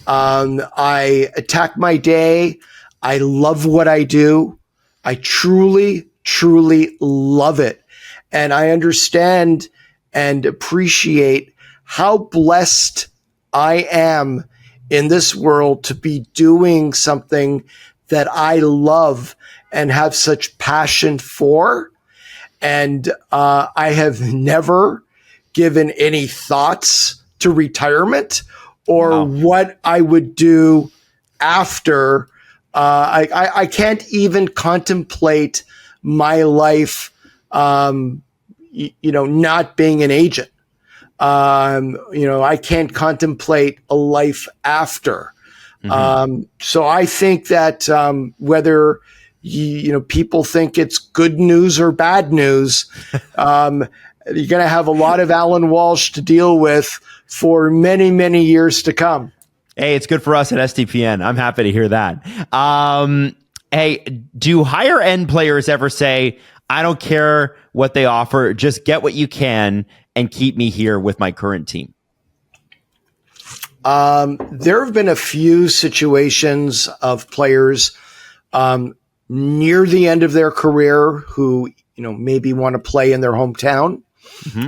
I attack my day. I love what I do. I truly, truly love it. And I understand and appreciate how blessed I am in this world to be doing something that I love and have such passion for. And I have never given any thoughts to retirement or what I would do after. I can't even contemplate my life, not being an agent. I can't contemplate a life after. So I think that whether people think it's good news or bad news, you're going to have a lot of Allan Walsh to deal with for many, many years to come. Hey, it's good for us at SDPN. I'm happy to hear that. Hey, do higher end players ever say, I don't care what they offer, just get what you can and keep me here with my current team? There have been a few situations of players near the end of their career who, maybe want to play in their hometown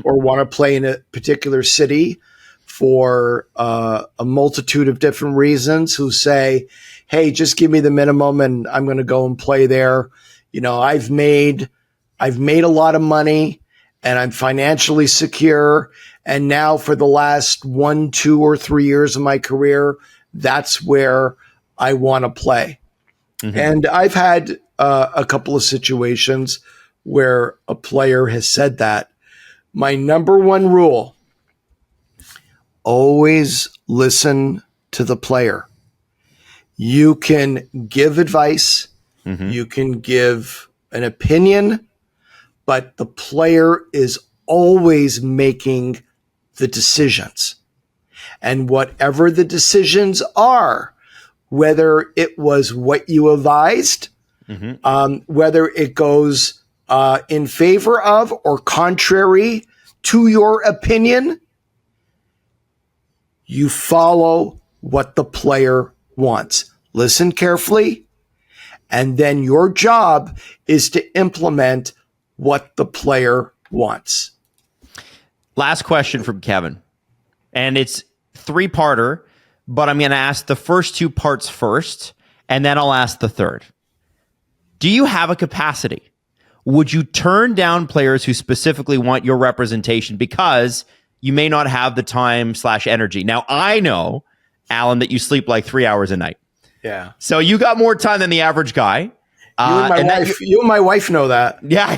or want to play in a particular city for a multitude of different reasons, who say, hey, just give me the minimum and I'm going to go and play there. I've made a lot of money and I'm financially secure. And now for the last 1, 2, or 3 years of my career, that's where I want to play. And I've had a couple of situations where a player has said that. My number one rule: always listen to the player. You can give advice, you can give an opinion, but the player is always making the decisions. And whatever the decisions are, whether it was what you advised, whether it goes in favor of or contrary to your opinion, you follow what the player wants. Listen carefully, and then your job is to implement what the player wants. Last question from Kevin, and it's 3-parter, but I'm going to ask the first 2 parts first, and then I'll ask the third. Do you have a capacity? Would you turn down players who specifically want your representation because you may not have the time/energy? Now, I know, Allan, that you sleep like 3 hours a night. Yeah. So you got more time than the average guy. You and my wife know that. Yeah.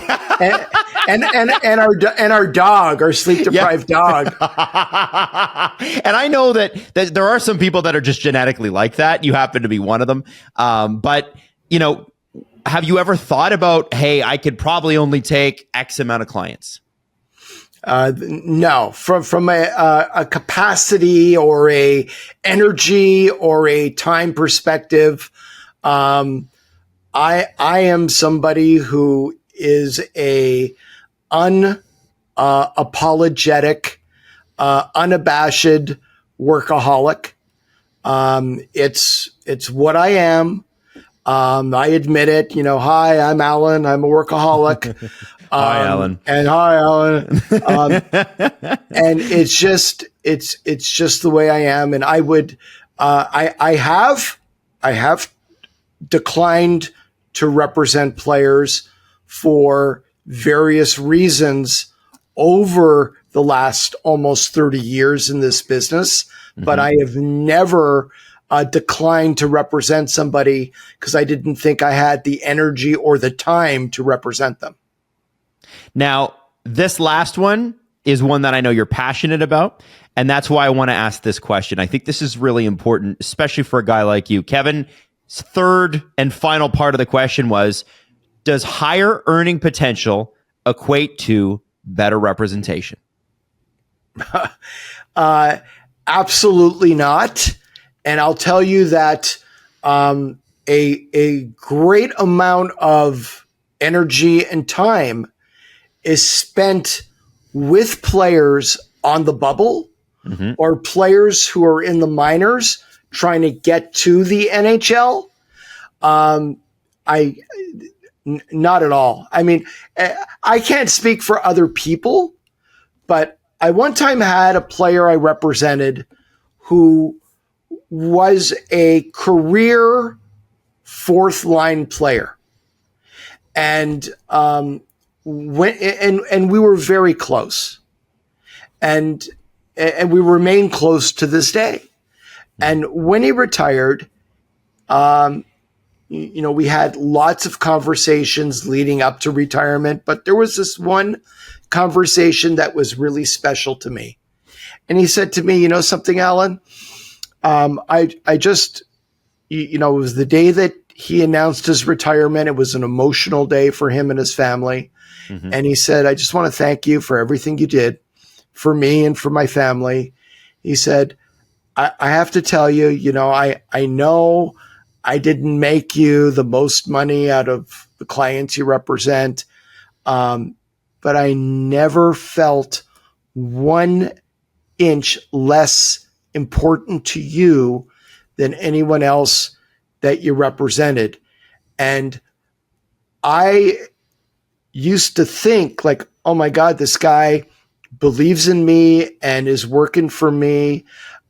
and our dog, our sleep deprived dog. And I know that there are some people that are just genetically like that. You happen to be one of them. But have you ever thought about, hey, I could probably only take X amount of clients? No, from a capacity or a energy or a time perspective, I am somebody who is a unapologetic, unabashed workaholic. It's what I am. I admit it. Hi, I'm Allan. I'm a workaholic. Hi, Allan. And hi, Allan. And it's just the way I am. And I would, I have declined to represent players for various reasons over the last almost 30 years in this business. But I have never declined to represent somebody because I didn't think I had the energy or the time to represent them. Now, this last one is one that I know you're passionate about, and that's why I want to ask this question. I think this is really important, especially for a guy like you. Kevin's third and final part of the question was, does higher earning potential equate to better representation? Absolutely not. And I'll tell you that a great amount of energy and time is spent with players on the bubble or players who are in the minors trying to get to the NHL. Not at all. I mean, I can't speak for other people, but I one time had a player I represented who was a career 4th line player. And we were very close, and we remain close to this day. And when he retired, We had lots of conversations leading up to retirement, but there was this one conversation that was really special to me. And he said to me, you know something, Allan? I just, it was the day that he announced his retirement. It was an emotional day for him and his family. Mm-hmm. And he said, I just want to thank you for everything you did for me and for my family. He said, I have to tell you, I know I didn't make you the most money out of the clients you represent, but I never felt 1 inch less important to you than anyone else that you represented. And I used to think like, oh my God, this guy believes in me and is working for me.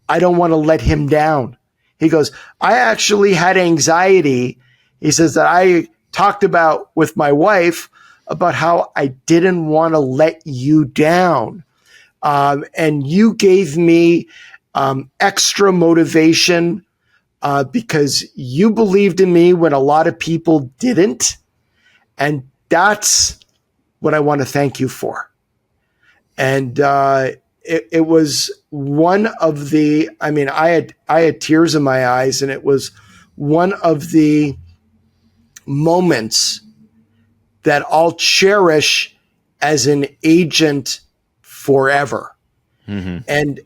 I don't want to let him down. He goes, I actually had anxiety. He says that I talked about with my wife about how I didn't want to let you down. And you gave me extra motivation because you believed in me when a lot of people didn't. And that's what I want to thank you for. And it was one of the, I had tears in my eyes, and it was one of the moments that I'll cherish as an agent forever. Mm-hmm. And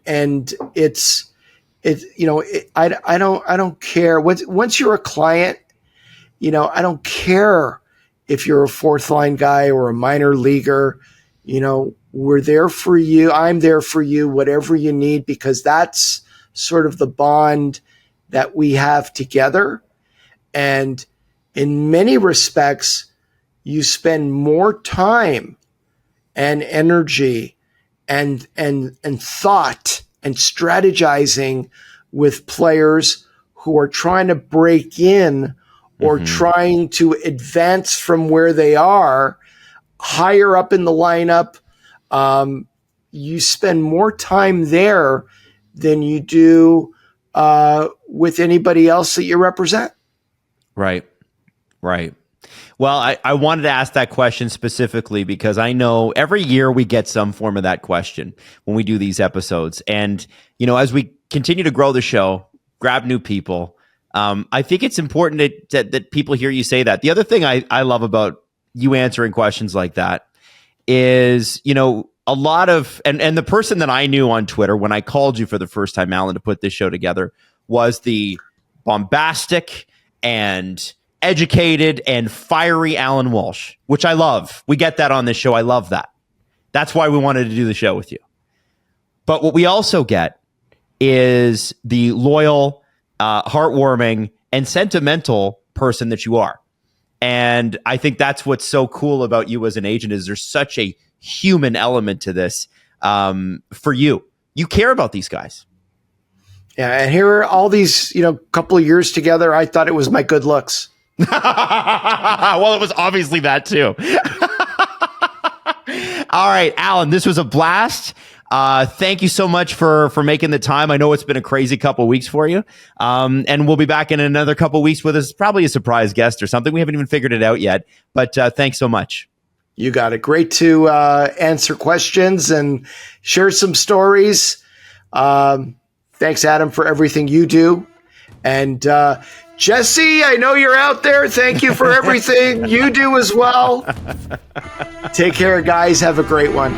I don't care. Once you're a client, I don't care if you're a fourth line guy or a minor leaguer. We're there for you. I'm there for you, whatever you need, because that's sort of the bond that we have together. And in many respects, you spend more time and energy and thought and strategizing with players who are trying to break in or trying to advance from where they are higher up in the lineup. You spend more time there than you do with anybody else that you represent. Right. Well, I wanted to ask that question specifically because I know every year we get some form of that question when we do these episodes. And, as we continue to grow the show, grab new people, I think it's important that people hear you say that. The other thing I love about you answering questions like that is, a lot of, and the person that I knew on Twitter when I called you for the first time, Allan, to put this show together was the bombastic and educated and fiery Allan Walsh, which I love. We get that on this show. I love that. That's why we wanted to do the show with you. But what we also get is the loyal, heartwarming, and sentimental person that you are. And I think that's what's so cool about you as an agent is there's such a human element to this for you. You care about these guys. Yeah, and here are all these, couple of years together, I thought it was my good looks. Well, it was obviously that too. All right, Allan, this was a blast. Thank you so much for making the time. I know it's been a crazy couple of weeks for you. And we'll be back in another couple of weeks with us, probably a surprise guest or something. We haven't even figured it out yet, but thanks so much. You got it. Great to answer questions and share some stories. Thanks, Adam, for everything you do. And Jesse, I know you're out there. Thank you for everything you do as well. Take care, guys. Have a great one.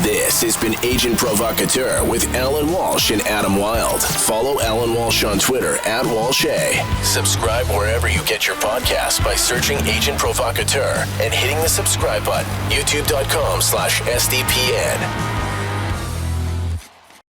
This has been Agent Provocateur with Allan Walsh and Adam Wylde. Follow Allan Walsh on Twitter @WalshA. Subscribe wherever you get your podcasts by searching Agent Provocateur and hitting the subscribe button. YouTube.com/SDPN.